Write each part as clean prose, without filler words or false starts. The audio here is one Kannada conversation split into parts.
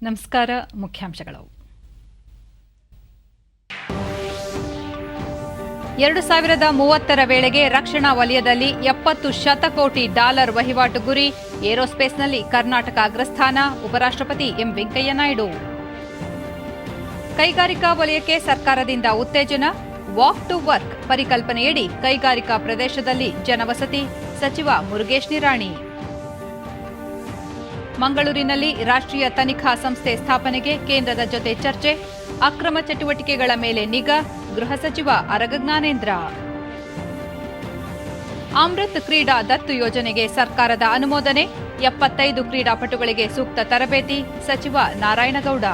ನಮಸ್ಕಾರ. ಮುಖ್ಯಾಂಶಗಳು. 2030 ವೇಳೆಗೆ ರಕ್ಷಣಾ ವಲಯದಲ್ಲಿ $70 ಶತಕೋಟಿ ವಹಿವಾಟು ಗುರಿ. ಏರೋಸ್ಪೇಸ್ನಲ್ಲಿ ಕರ್ನಾಟಕ ಅಗ್ರಸ್ಥಾನ. ಉಪರಾಷ್ಟ್ರಪತಿ ಎಂ ವೆಂಕಯ್ಯ ನಾಯ್ಡು. ಕೈಗಾರಿಕಾ ವಲಯಕ್ಕೆ ಸರ್ಕಾರದಿಂದ ಉತ್ತೇಜನ. ವಾಕ್ ಟು ವರ್ಕ್ ಪರಿಕಲ್ಪನೆಯಡಿ ಕೈಗಾರಿಕಾ ಪ್ರದೇಶದಲ್ಲಿ ಜನವಸತಿ. ಸಚಿವ ಮುರುಗೇಶ್ ನಿರಾಣಿ. ಮಂಗಳೂರಿನಲ್ಲಿ ರಾಷ್ಟ್ರೀಯ ತನಿಖಾ ಸಂಸ್ಥೆ ಸ್ಥಾಪನೆಗೆ ಕೇಂದ್ರದ ಜೊತೆ ಚರ್ಚೆ. ಅಕ್ರಮ ಚಟುವಟಿಕೆಗಳ ಮೇಲೆ ನಿಗಾ. ಗೃಹ ಸಚಿವ ಅರಗ ಜ್ಞಾನೇಂದ್ರ. ಅಮೃತ್ ಕ್ರೀಡಾ ದತ್ತು ಯೋಜನೆಗೆ ಸರ್ಕಾರದ ಅನುಮೋದನೆ. 75 ಕ್ರೀಡಾಪಟುಗಳಿಗೆ ಸೂಕ್ತ ತರಬೇತಿ. ಸಚಿವ ನಾರಾಯಣಗೌಡ.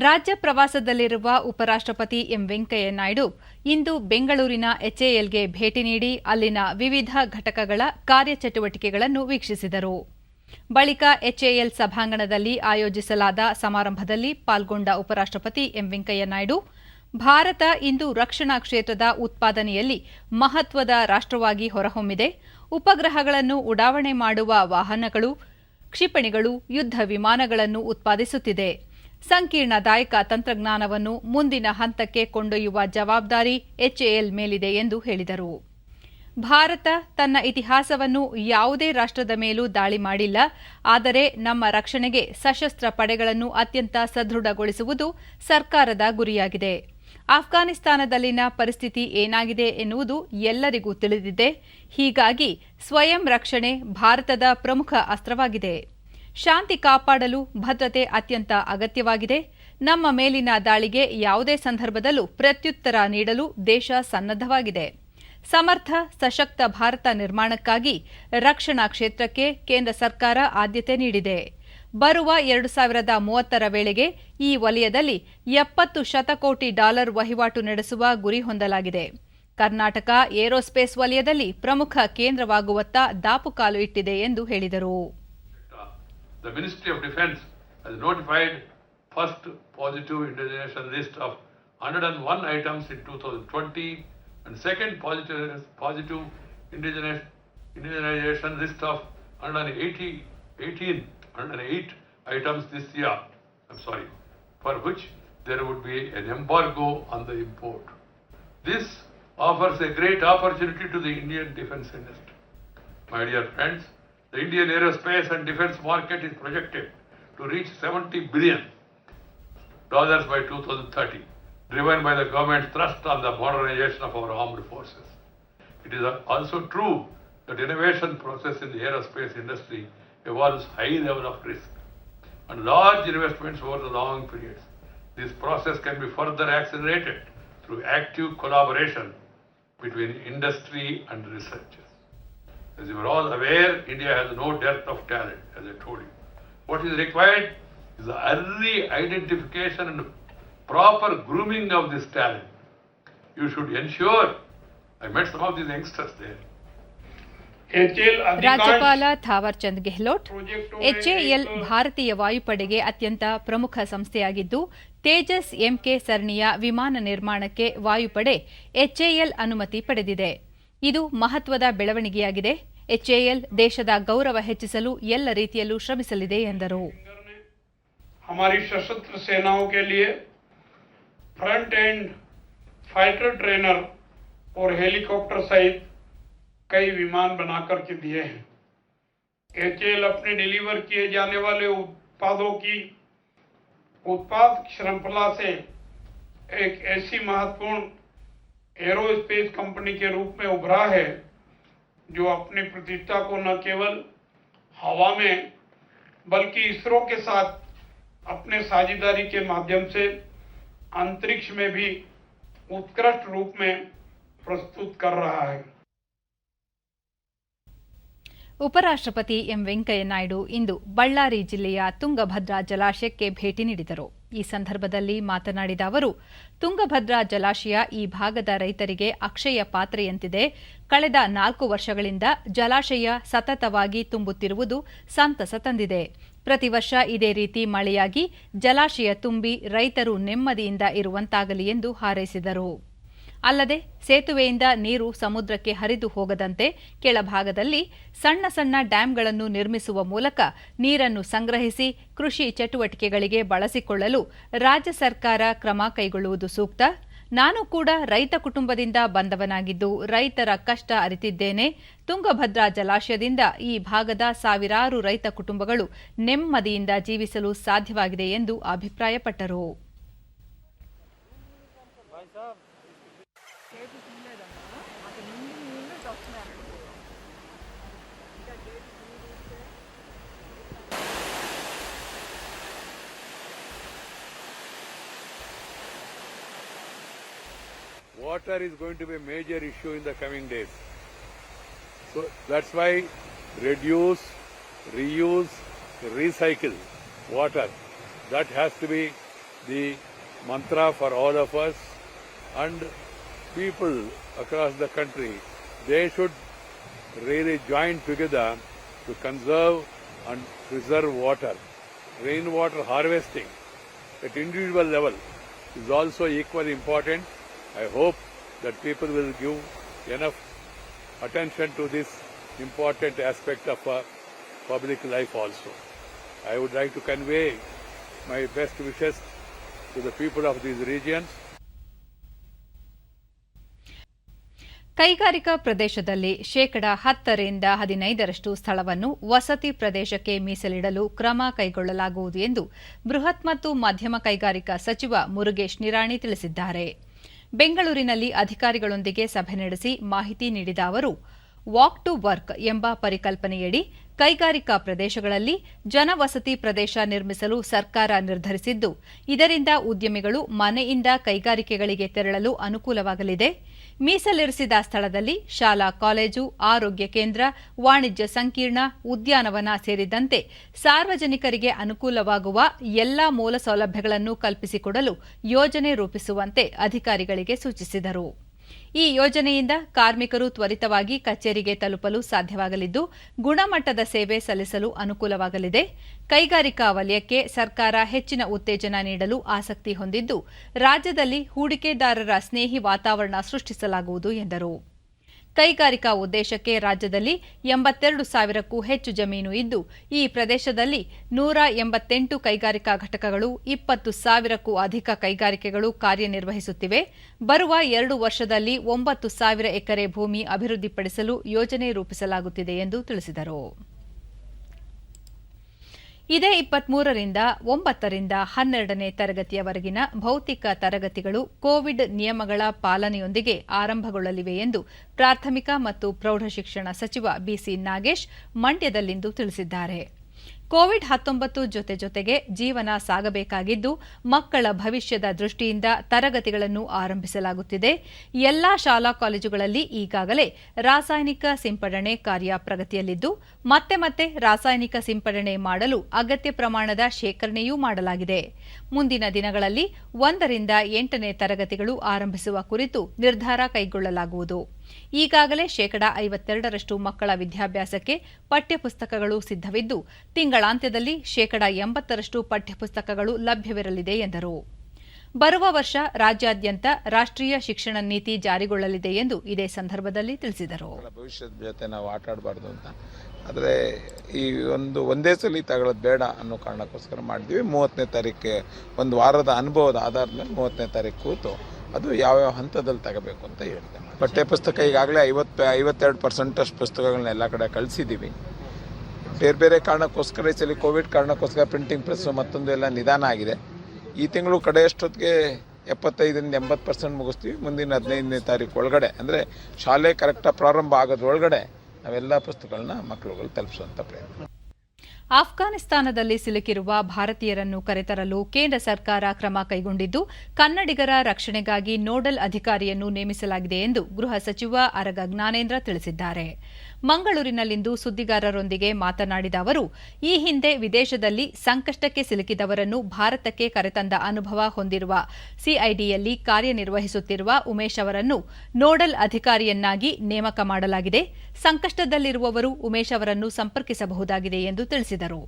ರಾಜ್ಯ ಪ್ರವಾಸದಲ್ಲಿರುವ ಉಪರಾಷ್ಟ್ರಪತಿ ಎಂ ವೆಂಕಯ್ಯ ನಾಯ್ಡು ಇಂದು ಬೆಂಗಳೂರಿನ ಎಚ್ಎಎಲ್ಗೆ ಭೇಟಿ ನೀಡಿ ಅಲ್ಲಿನ ವಿವಿಧ ಘಟಕಗಳ ಕಾರ್ಯಚಟುವಟಿಕೆಗಳನ್ನು ವೀಕ್ಷಿಸಿದರು. ಬಳಿಕ ಎಚ್ಎಎಲ್ ಸಭಾಂಗಣದಲ್ಲಿ ಆಯೋಜಿಸಲಾದ ಸಮಾರಂಭದಲ್ಲಿ ಪಾಲ್ಗೊಂಡ ಉಪರಾಷ್ಟ್ರಪತಿ ಎಂ ವೆಂಕಯ್ಯ ನಾಯ್ಡು, ಭಾರತ ಇಂದು ರಕ್ಷಣಾ ಕ್ಷೇತ್ರದ ಉತ್ಪಾದನೆಯಲ್ಲಿ ಮಹತ್ವದ ರಾಷ್ಟ್ರವಾಗಿ ಹೊರಹೊಮ್ಮಿದೆ. ಉಪಗ್ರಹಗಳನ್ನು ಉಡಾವಣೆ ಮಾಡುವ ವಾಹನಗಳು, ಕ್ಷಿಪಣಿಗಳು, ಯುದ್ಧ ವಿಮಾನಗಳನ್ನು ಉತ್ಪಾದಿಸುತ್ತಿದೆ. ಸಂಕೀರ್ಣದಾಯಕ ತಂತ್ರಜ್ಞಾನವನ್ನು ಮುಂದಿನ ಹಂತಕ್ಕೆ ಕೊಂಡೊಯ್ಯುವ ಜವಾಬ್ದಾರಿ ಎಚ್ಎಎಲ್ ಮೇಲಿದೆ ಎಂದು ಹೇಳಿದರು. ಭಾರತ ತನ್ನ ಇತಿಹಾಸವನ್ನು ಯಾವುದೇ ರಾಷ್ಟ್ರದ ಮೇಲೂ ದಾಳಿ ಮಾಡಿಲ್ಲ. ಆದರೆ ನಮ್ಮ ರಕ್ಷಣೆಗೆ ಸಶಸ್ತ್ರ ಪಡೆಗಳನ್ನು ಅತ್ಯಂತ ಸದೃಢಗೊಳಿಸುವುದು ಸರ್ಕಾರದ ಗುರಿಯಾಗಿದೆ. ಆಫ್ಘಾನಿಸ್ತಾನದಲ್ಲಿನ ಪರಿಸ್ಥಿತಿ ಏನಾಗಿದೆ ಎನ್ನುವುದು ಎಲ್ಲರಿಗೂ ತಿಳಿದಿದೆ. ಹೀಗಾಗಿ ಸ್ವಯಂ ರಕ್ಷಣೆ ಭಾರತದ ಪ್ರಮುಖ ಅಸ್ತ್ರವಾಗಿದೆ. ಶಾಂತಿ ಕಾಪಾಡಲು ಭದ್ರತೆ ಅತ್ಯಂತ ಅಗತ್ಯವಾಗಿದೆ. ನಮ್ಮ ಮೇಲಿನ ದಾಳಿಗೆ ಯಾವುದೇ ಸಂದರ್ಭದಲ್ಲೂ ಪ್ರತ್ಯುತ್ತರ ನೀಡಲು ದೇಶ ಸನ್ನದ್ಧವಾಗಿದೆ. ಸಮರ್ಥ, ಸಶಕ್ತ ಭಾರತ ನಿರ್ಮಾಣಕ್ಕಾಗಿ ರಕ್ಷಣಾ ಕ್ಷೇತ್ರಕ್ಕೆ ಕೇಂದ್ರ ಸರ್ಕಾರ ಆದ್ಯತೆ ನೀಡಿದೆ. ಬರುವ 2030 ವೇಳೆಗೆ ಈ ವಲಯದಲ್ಲಿ $70 ಶತಕೋಟಿ ವಹಿವಾಟು ನಡೆಸುವ ಗುರಿ ಹೊಂದಲಾಗಿದೆ. ಕರ್ನಾಟಕ ಏರೋಸ್ಪೇಸ್ ವಲಯದಲ್ಲಿ ಪ್ರಮುಖ ಕೇಂದ್ರವಾಗುವತ್ತ ದಾಪುಕಾಲು ಇಟ್ಟಿದೆ ಎಂದು ಹೇಳಿದರು. The Ministry of Defence has notified first positive indigenation list of 101 items in 2020 and second positive indigenization list of 108 items this year. For which there would be an embargo on the import. This offers a great opportunity to the Indian defence industry. My dear friends, the Indian aerospace and defence market is projected to reach $70 billion by 2030, driven by the government's thrust on the modernization of our armed forces. It is also true that innovation process in the aerospace industry involves high level of risk and large investments over the long periods. This process can be further accelerated through active collaboration between industry and researchers. As you are all aware, India has no dearth of talent, as I told you. What is required is the early identification and proper grooming of this talent. You should ensure, I met some of these youngsters there. ರಾಜ್ಯಪಾಲ ಥಾವರ್ ಚಂದ್ ಗೆಹ್ಲೋಟ್, ಎಚ್ಎಎಲ್ ಭಾರತೀಯ ವಾಯುಪಡೆಗೆ ಅತ್ಯಂತ ಪ್ರಮುಖ ಸಂಸ್ಥೆಯಾಗಿದ್ದು, ತೇಜಸ್ ಎಂಕೆ ಸರಣಿಯ ವಿಮಾನ ನಿರ್ಮಾಣಕ್ಕೆ ವಾಯುಪಡೆ ಎಚ್ಎಎಲ್ ಅನುಮತಿ ಪಡೆದಿದೆ. ಇದು ಮಹತ್ವದ ಬೆಳವಣಿಗೆಯಾಗಿದೆ. ಎಚ್ಎಎಲ್ ದೇಶದ ಗೌರವ ಹೆಚ್ಚಿಸಲು ಎಲ್ಲ ರೀತಿಯಲ್ಲೂ ಶ್ರಮಿಸಲಿದೆ ಎಂದರು. हमारी सशस्त्र सेनाओं के लिए फ्रंट एंड फाइटर ट्रेनर और हेलीकॉप्टर सहित कई विमान बनाकर के दिए हैं. एचएएल अपने डिलीवर किए जाने वाले उत्पादों की उत्पाद श्रृंखला से एक ऐसी महत्वपूर्ण एरोस्पेस कंपनी के रूप में उभरा है जो अपनी प्रतिष्ठा को न केवल हवा में बल्कि इसरो के साथ अपने साझेदारी के माध्यम से अंतरिक्ष में भी उत्कृष्ट रूप में प्रस्तुत कर रहा है. ಉಪರಾಷ್ಟ್ರಪತಿ ಎಂ ವೆಂಕಯ್ಯ ನಾಯ್ಡು ಇಂದು ಬಳ್ಳಾರಿ ಜಿಲ್ಲೆಯ ತುಂಗಭದ್ರಾ ಜಲಾಶಯಕ್ಕೆ ಭೇಟಿ ನೀಡಿದರು. ಈ ಸಂದರ್ಭದಲ್ಲಿ ಮಾತನಾಡಿದ ಅವರು, ತುಂಗಭದ್ರಾ ಜಲಾಶಯ ಈ ಭಾಗದ ರೈತರಿಗೆ ಅಕ್ಷಯ ಪಾತ್ರೆಯಂತಿದೆ. ಕಳೆದ 4 ವರ್ಷಗಳಿಂದ ಜಲಾಶಯ ಸತತವಾಗಿ ತುಂಬುತ್ತಿರುವುದು ಸಂತಸ ತಂದಿದೆ. ಪ್ರತಿ ವರ್ಷ ಇದೇ ರೀತಿ ಮಳೆಯಾಗಿ ಜಲಾಶಯ ತುಂಬಿ ರೈತರು ನೆಮ್ಮದಿಯಿಂದ ಇರುವಂತಾಗಲಿ ಎಂದು ಹಾರೈಸಿದರು. ಅಲ್ಲದೆ ಸೇತುವೆಯಿಂದ ನೀರು ಸಮುದ್ರಕ್ಕೆ ಹರಿದು ಹೋಗದಂತೆ ಕೆಳಭಾಗದಲ್ಲಿ ಸಣ್ಣ ಸಣ್ಣ ಡ್ಯಾಂಗಳನ್ನು ನಿರ್ಮಿಸುವ ಮೂಲಕ ನೀರನ್ನು ಸಂಗ್ರಹಿಸಿ ಕೃಷಿ ಚಟುವಟಿಕೆಗಳಿಗೆ ಬಳಸಿಕೊಳ್ಳಲು ರಾಜ್ಯ ಸರ್ಕಾರ ಕ್ರಮ ಕೈಗೊಳ್ಳುವುದು ಸೂಕ್ತ. ನಾನು ಕೂಡ ರೈತ ಕುಟುಂಬದಿಂದ ಬಂದವನಾಗಿದ್ದು ರೈತರ ಕಷ್ಟ ಅರಿತಿದ್ದೇನೆ. ತುಂಗಭದ್ರಾ ಜಲಾಶಯದಿಂದ ಈ ಭಾಗದ ಸಾವಿರಾರು ರೈತ ಕುಟುಂಬಗಳು ನೆಮ್ಮದಿಯಿಂದ ಜೀವಿಸಲು ಸಾಧ್ಯವಾಗಿದೆ ಎಂದು ಅಭಿಪ್ರಾಯಪಟ್ಟರು. Water is going to be a major issue in the coming days. So that's why reduce, reuse, recycle water. That has to be the mantra for all of us, and people across the country, they should really join together to conserve and preserve water. Rainwater harvesting at individual level is also equally important. I hope that people will give enough attention to this important aspect of public life also. I would like to convey my best wishes to the people of these regions. ಕೈಗಾರಿಕಾ ಪ್ರದೇಶದಲ್ಲಿ 10% ಸ್ಥಳವನ್ನು ವಸತಿ ಪ್ರದೇಶಕ್ಕೆ ಮೀಸಲಿಡಲು ಕ್ರಮ ಕೈಗೊಳ್ಳಲಾಗುವುದು ಎಂದು ಬೃಹತ್ ಮತ್ತು ಮಧ್ಯಮ ಕೈಗಾರಿಕಾ ಸಚಿವ ಮುರುಗೇಶ್ ನಿರಾಣಿ ತಿಳಿಸಿದ್ದಾರೆ. ಬೆಂಗಳೂರಿನಲ್ಲಿ ಅಧಿಕಾರಿಗಳೊಂದಿಗೆ ಸಭೆ ನಡೆಸಿ ಮಾಹಿತಿ ನೀಡಿದ ಅವರು, ವಾಕ್ ಟು ವರ್ಕ್ ಎಂಬ ಪರಿಕಲ್ಪನೆಯಡಿ ಕೈಗಾರಿಕಾ ಪ್ರದೇಶಗಳಲ್ಲಿ ಜನವಸತಿ ಪ್ರದೇಶ ನಿರ್ಮಿಸಲು ಸರ್ಕಾರ ನಿರ್ಧರಿಸಿದ್ದು, ಇದರಿಂದ ಉದ್ಯಮಿಗಳು ಮನೆಯಿಂದ ಕೈಗಾರಿಕೆಗಳಿಗೆ ತೆರಳಲು ಅನುಕೂಲವಾಗಲಿದೆ. ಮೀಸಲಿರಿಸಿದ ಸ್ಥಳದಲ್ಲಿ ಶಾಲಾ ಕಾಲೇಜು, ಆರೋಗ್ಯ ಕೇಂದ್ರ, ವಾಣಿಜ್ಯ ಸಂಕೀರ್ಣ, ಉದ್ಯಾನವನ ಸೇರಿದಂತೆ ಸಾರ್ವಜನಿಕರಿಗೆ ಅನುಕೂಲವಾಗುವ ಎಲ್ಲಾ ಮೂಲ ಸೌಲಭ್ಯಗಳನ್ನು ಕಲ್ಪಿಸಿಕೊಡಲು ಯೋಜನೆ ರೂಪಿಸುವಂತೆ ಅಧಿಕಾರಿಗಳಿಗೆ ಸೂಚಿಸಿದರು. ಈ ಯೋಜನೆಯಿಂದ ಕಾರ್ಮಿಕರು ತ್ವರಿತವಾಗಿ ಕಚೇರಿಗೆ ತಲುಪಲು ಸಾಧ್ಯವಾಗಲಿದ್ದು, ಗುಣಮಟ್ಟದ ಸೇವೆ ಸಲ್ಲಿಸಲು ಅನುಕೂಲವಾಗಲಿದೆ. ಕೈಗಾರಿಕಾ ವಲಯಕ್ಕೆ ಸರ್ಕಾರ ಹೆಚ್ಚಿನ ಉತ್ತೇಜನ ನೀಡಲು ಆಸಕ್ತಿ ಹೊಂದಿದ್ದು, ರಾಜ್ಯದಲ್ಲಿ ಹೂಡಿಕೆದಾರರ ಸ್ನೇಹಿ ವಾತಾವರಣ ಸೃಷ್ಟಿಸಲಾಗುವುದು ಎಂದರು. ಕೈಗಾರಿಕಾ ಉದ್ದೇಶಕ್ಕೆ ರಾಜ್ಯದಲ್ಲಿ 82,000ಕ್ಕೂ ಹೆಚ್ಚು ಜಮೀನು ಇದ್ದು, ಈ ಪ್ರದೇಶದಲ್ಲಿ 188 ಕೈಗಾರಿಕಾ ಘಟಕಗಳು, 20,000ಕ್ಕೂ ಅಧಿಕ ಕೈಗಾರಿಕೆಗಳು ಕಾರ್ಯನಿರ್ವಹಿಸುತ್ತಿವೆ. ಬರುವ 2 ವರ್ಷದಲ್ಲಿ 9,000 ಎಕರೆ ಭೂಮಿ ಅಭಿವೃದ್ಧಿಪಡಿಸಲು ಯೋಜನೆ ರೂಪಿಸಲಾಗುತ್ತಿದೆ ಎಂದು ತಿಳಿಸಿದರು. ಇದೇ 23ರಿಂದ 9ರಿಂದ 12ನೇ ತರಗತಿಯವರೆಗಿನ ಭೌತಿಕ ತರಗತಿಗಳು ಕೋವಿಡ್ ನಿಯಮಗಳ ಪಾಲನೆಯೊಂದಿಗೆ ಆರಂಭಗೊಳ್ಳಲಿವೆ ಎಂದು ಪ್ರಾಥಮಿಕ ಮತ್ತು ಪ್ರೌಢಶಿಕ್ಷಣ ಸಚಿವ ಬಿಸಿ ನಾಗೇಶ್ ಮಂಡ್ಯದಲ್ಲಿಂದು ತಿಳಿಸಿದ್ದಾರೆ. ಕೋವಿಡ್-19 ಜೊತೆಗೆ ಜೀವನ ಸಾಗಬೇಕಾಗಿದ್ದು, ಮಕ್ಕಳ ಭವಿಷ್ಯದ ದೃಷ್ಟಿಯಿಂದ ತರಗತಿಗಳನ್ನು ಆರಂಭಿಸಲಾಗುತ್ತಿದೆ. ಎಲ್ಲಾ ಶಾಲಾ ಕಾಲೇಜುಗಳಲ್ಲಿ ಈಗಾಗಲೇ ರಾಸಾಯನಿಕ ಸಿಂಪಡಣೆ ಕಾರ್ಯ ಪ್ರಗತಿಯಲ್ಲಿದ್ದು, ಮತ್ತೆ ರಾಸಾಯನಿಕ ಸಿಂಪಡಣೆ ಮಾಡಲು ಅಗತ್ಯ ಪ್ರಮಾಣದ ಶೇಖರಣೆಯೂ ಮಾಡಲಾಗಿದೆ. ಮುಂದಿನ ದಿನಗಳಲ್ಲಿ 1ರಿಂದ 8ನೇ ತರಗತಿಗಳು ಆರಂಭಿಸುವ ಕುರಿತು ನಿರ್ಧಾರ ಕೈಗೊಳ್ಳಲಾಗುವುದು. ಈಗಾಗಲೇ 52% ಮಕ್ಕಳ ವಿದ್ಯಾಭ್ಯಾಸಕ್ಕೆ ಪಠ್ಯಪುಸ್ತಕಗಳು ಸಿದ್ಧವಿದ್ದು, ತಿಂಗಳಾಂತ್ಯದಲ್ಲಿ 80% ಪಠ್ಯಪುಸ್ತಕಗಳು ಲಭ್ಯವಿರಲಿದೆ ಎಂದರು. ಬರುವ ವರ್ಷ ರಾಜ್ಯಾದ್ಯಂತ ರಾಷ್ಟ್ರೀಯ ಶಿಕ್ಷಣ ನೀತಿ ಜಾರಿಗೊಳ್ಳಲಿದೆ ಎಂದು ಇದೇ ಸಂದರ್ಭದಲ್ಲಿ ತಿಳಿಸಿದರು. ಭವಿಷ್ಯದ ಜೊತೆ ನಾವು ಆಟ ಆಡಬಾರ್ದು ಅಂತ, ಆದರೆ ಈ ಒಂದೇ ಸಲ ತಗೊಳ್ಳೋದು ಬೇಡ ಅನ್ನೋ ಕಾರಣಕ್ಕೋಸ್ಕರ ಮಾಡಿದ್ವಿ. 30ನೇ ತಾರೀಕಿಗೆ ಒಂದು ವಾರದ ಅನುಭವದ ಆಧಾರದ ಮೇಲೆ 30ನೇ ತಾರೀಕು ಕೂತು ಅದು ಯಾವ್ಯಾವ ಹಂತದಲ್ಲಿ ತಗೋಬೇಕು ಅಂತ ಹೇಳ್ತೇನೆ. ಪಠ್ಯ ಪುಸ್ತಕ ಈಗಾಗಲೇ 52% ಅಷ್ಟು ಪುಸ್ತಕಗಳನ್ನ ಎಲ್ಲ ಕಡೆ ಕಳಿಸಿದ್ದೀವಿ. ಬೇರೆ ಕಾರಣಕ್ಕೋಸ್ಕರ ಈ ಸಲ ಕೋವಿಡ್ ಕಾರಣಕ್ಕೋಸ್ಕರ ಪ್ರಿಂಟಿಂಗ್ ಪ್ರೆಸ್ ಮತ್ತೊಂದು ಎಲ್ಲ ನಿಧಾನ ಆಗಿದೆ. ಈ ತಿಂಗಳು ಕಡೆಯಷ್ಟೊತ್ತಿಗೆ 75ರಿಂದ 80% ಮುಗಿಸ್ತೀವಿ. ಮುಂದಿನ 15ನೇ ತಾರೀಕು ಒಳಗಡೆ, ಅಂದರೆ ಶಾಲೆ ಕರೆಕ್ಟಾಗಿ ಪ್ರಾರಂಭ ಆಗೋದ್ರೊಳಗಡೆ ನಾವೆಲ್ಲ ಪುಸ್ತಕಗಳನ್ನ ಮಕ್ಕಳುಗಳು ತಲುಪಿಸುವಂಥ ಪ್ರಯತ್ನ. ಆಫ್ಘಾನಿಸ್ತಾನದಲ್ಲಿ ಸಿಲುಕಿರುವ ಭಾರತೀಯರನ್ನು ಕರೆತರಲು ಕೇಂದ್ರ ಸರ್ಕಾರ ಕ್ರಮ ಕೈಗೊಂಡಿದ್ದು, ಕನ್ನಡಿಗರ ರಕ್ಷಣೆಗಾಗಿ ನೋಡಲ್ ಅಧಿಕಾರಿಯನ್ನು ನೇಮಿಸಲಾಗಿದೆ ಎಂದು ಗೃಹ ಸಚಿವ ಆರಗ ಜ್ಞಾನೇಂದ್ರ ತಿಳಿಸಿದ್ದಾರೆ. ಮಂಗಳೂರಿನಲ್ಲಿಂದು ಸುದ್ದಿಗಾರರೊಂದಿಗೆ ಮಾತನಾಡಿದ ಅವರು, ಈ ಹಿಂದೆ ವಿದೇಶದಲ್ಲಿ ಸಂಕಷ್ಟಕ್ಕೆ ಸಿಲುಕಿದವರನ್ನು ಭಾರತಕ್ಕೆ ಕರೆತಂದ ಅನುಭವ ಹೊಂದಿರುವ ಸಿಐಡಿಯಲ್ಲಿ ಕಾರ್ಯನಿರ್ವಹಿಸುತ್ತಿರುವ ಉಮೇಶ್ ಅವರನ್ನು ನೋಡಲ್ ಅಧಿಕಾರಿಯನ್ನಾಗಿ ನೇಮಕ ಮಾಡಲಾಗಿದೆ. ಸಂಕಷ್ಟದಲ್ಲಿರುವವರು ಉಮೇಶ್ ಅವರನ್ನು ಸಂಪರ್ಕಿಸಬಹುದಾಗಿದೆ ಎಂದು ತಿಳಿಸಿದರು.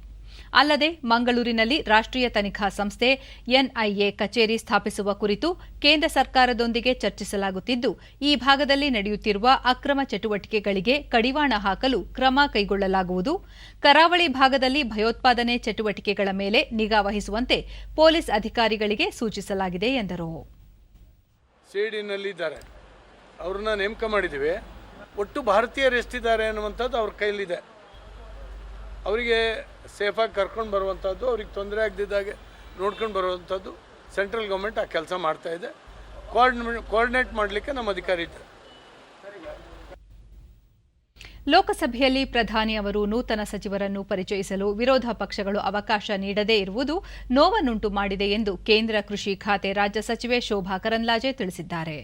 ಅಲ್ಲದೆ ಮಂಗಳೂರಿನಲ್ಲಿ ರಾಷ್ಟ್ರೀಯ ತನಿಖಾ ಸಂಸ್ಥೆ ಎನ್ಐಎ ಕಚೇರಿ ಸ್ಥಾಪಿಸುವ ಕುರಿತು ಕೇಂದ್ರ ಸರ್ಕಾರದೊಂದಿಗೆ ಚರ್ಚಿಸಲಾಗುತ್ತಿದ್ದು, ಈ ಭಾಗದಲ್ಲಿ ನಡೆಯುತ್ತಿರುವ ಅಕ್ರಮ ಚಟುವಟಿಕೆಗಳಿಗೆ ಕಡಿವಾಣ ಹಾಕಲು ಕ್ರಮ ಕೈಗೊಳ್ಳಲಾಗುವುದು. ಕರಾವಳಿ ಭಾಗದಲ್ಲಿ ಭಯೋತ್ಪಾದನೆ ಚಟುವಟಿಕೆಗಳ ಮೇಲೆ ನಿಗಾ ವಹಿಸುವಂತೆ ಪೊಲೀಸ್ ಅಧಿಕಾರಿಗಳಿಗೆ ಸೂಚಿಸಲಾಗಿದೆ ಎಂದರು. ಸಿಡಿನಲ್ಲಿದ್ದಾರೆ, ಅವ್ರನ್ನ ನೇಮಕ ಮಾಡಿದ್ದೀವಿ. ಒಟ್ಟು ಭಾರತೀಯರು ಎಷ್ಟಿದ್ದಾರೆ ಅನ್ನುವಂಥದ್ದು ಅವ್ರ ಕೈಲಿದೆ. ಅವರಿಗೆ ಸೇಫಾಗಿ ಕರ್ಕೊಂಡು ಬರುವಂಥದ್ದು, ಅವ್ರಿಗೆ ತೊಂದರೆ ಆಗದಿದ್ದಾಗೆ ನೋಡ್ಕೊಂಡು ಬರುವಂಥದ್ದು ಸೆಂಟ್ರಲ್ ಗೌರ್ಮೆಂಟ್ ಆ ಕೆಲಸ ಮಾಡ್ತಾ ಇದೆ. ಕೋಆರ್ಡಿನೇಟ್ ಮಾಡಲಿಕ್ಕೆ ನಮ್ಮ ಅಧಿಕಾರಿ ಇದ್ದಾರೆ. ಲೋಕಸಭೆಯಲ್ಲಿ ಪ್ರಧಾನಿ ಅವರು ನೂತನ ಸಚಿವರನ್ನು ಪರಿಚಯಿಸಲು ವಿರೋಧ ಪಕ್ಷಗಳು ಅವಕಾಶ ನೀಡದೇ ಇರುವುದು ನೋವನ್ನುಂಟು ಮಾಡಿದೆ ಎಂದು ಕೇಂದ್ರ ಕೃಷಿ ಖಾತೆ ರಾಜ್ಯ ಸಚಿವೆ ಶೋಭಾ ಕರಂದ್ಲಾಜೆ ತಿಳಿಸಿದ್ದಾರೆ.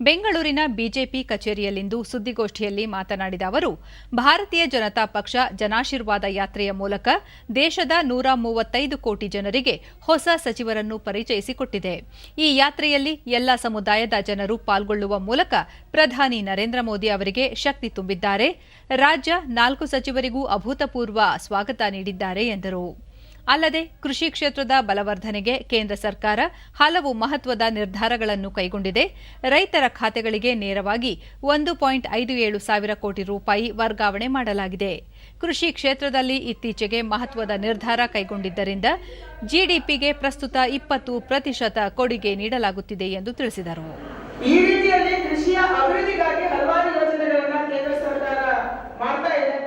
ಬೆಂಗಳೂರಿನ ಬಿಜೆಪಿ ಕಚೇರಿಯಲ್ಲಿಂದು ಸುದ್ದಿಗೋಷ್ಠಿಯಲ್ಲಿ ಮಾತನಾಡಿದ ಅವರು, ಭಾರತೀಯ ಜನತಾ ಪಕ್ಷ ಜನಾಶೀರ್ವಾದ ಯಾತ್ರೆಯ ಮೂಲಕ ದೇಶದ 135 ಕೋಟಿ ಜನರಿಗೆ ಹೊಸ ಸಚಿವರನ್ನು ಪರಿಚಯಿಸಿಕೊಟ್ಟಿದೆ. ಈ ಯಾತ್ರೆಯಲ್ಲಿ ಎಲ್ಲ ಸಮುದಾಯದ ಜನರು ಪಾಲ್ಗೊಳ್ಳುವ ಮೂಲಕ ಪ್ರಧಾನಿ ನರೇಂದ್ರ ಮೋದಿ ಅವರಿಗೆ ಶಕ್ತಿ ತುಂಬಿದ್ದಾರೆ. ರಾಜ್ಯ 4 ಸಚಿವರಿಗೂ ಅಭೂತಪೂರ್ವ ಸ್ವಾಗತ ನೀಡಿದ್ದಾರೆ ಎಂದರು. ಅಲ್ಲದೆ ಕೃಷಿ ಕ್ಷೇತ್ರದ ಬಲವರ್ಧನೆಗೆ ಕೇಂದ್ರ ಸರ್ಕಾರ ಹಲವು ಮಹತ್ವದ ನಿರ್ಧಾರಗಳನ್ನು ಕೈಗೊಂಡಿದೆ. ರೈತರ ಖಾತೆಗಳಿಗೆ ನೇರವಾಗಿ 1.57 ಸಾವಿರ ಕೋಟಿ ರೂಪಾಯಿ ವರ್ಗಾವಣೆ ಮಾಡಲಾಗಿದೆ. ಕೃಷಿ ಕ್ಷೇತ್ರದಲ್ಲಿ ಇತ್ತೀಚೆಗೆ ಮಹತ್ವದ ನಿರ್ಧಾರ ಕೈಗೊಂಡಿದ್ದರಿಂದ ಜಿಡಿಪಿಗೆ ಪ್ರಸ್ತುತ 20% ಕೊಡುಗೆ ನೀಡಲಾಗುತ್ತಿದೆ ಎಂದು ತಿಳಿಸಿದರು. ಈ ರೀತಿಯಲ್ಲಿ ಕೃಷಿಯ ಅಭಿವೃದ್ಧಿಗಾಗಿ ಹಲವಾರು ಯೋಜನೆಗಳನ್ನು ಕೇಂದ್ರ ಸರ್ಕಾರ ಮಾಡ್ತಾ ಇದೆ.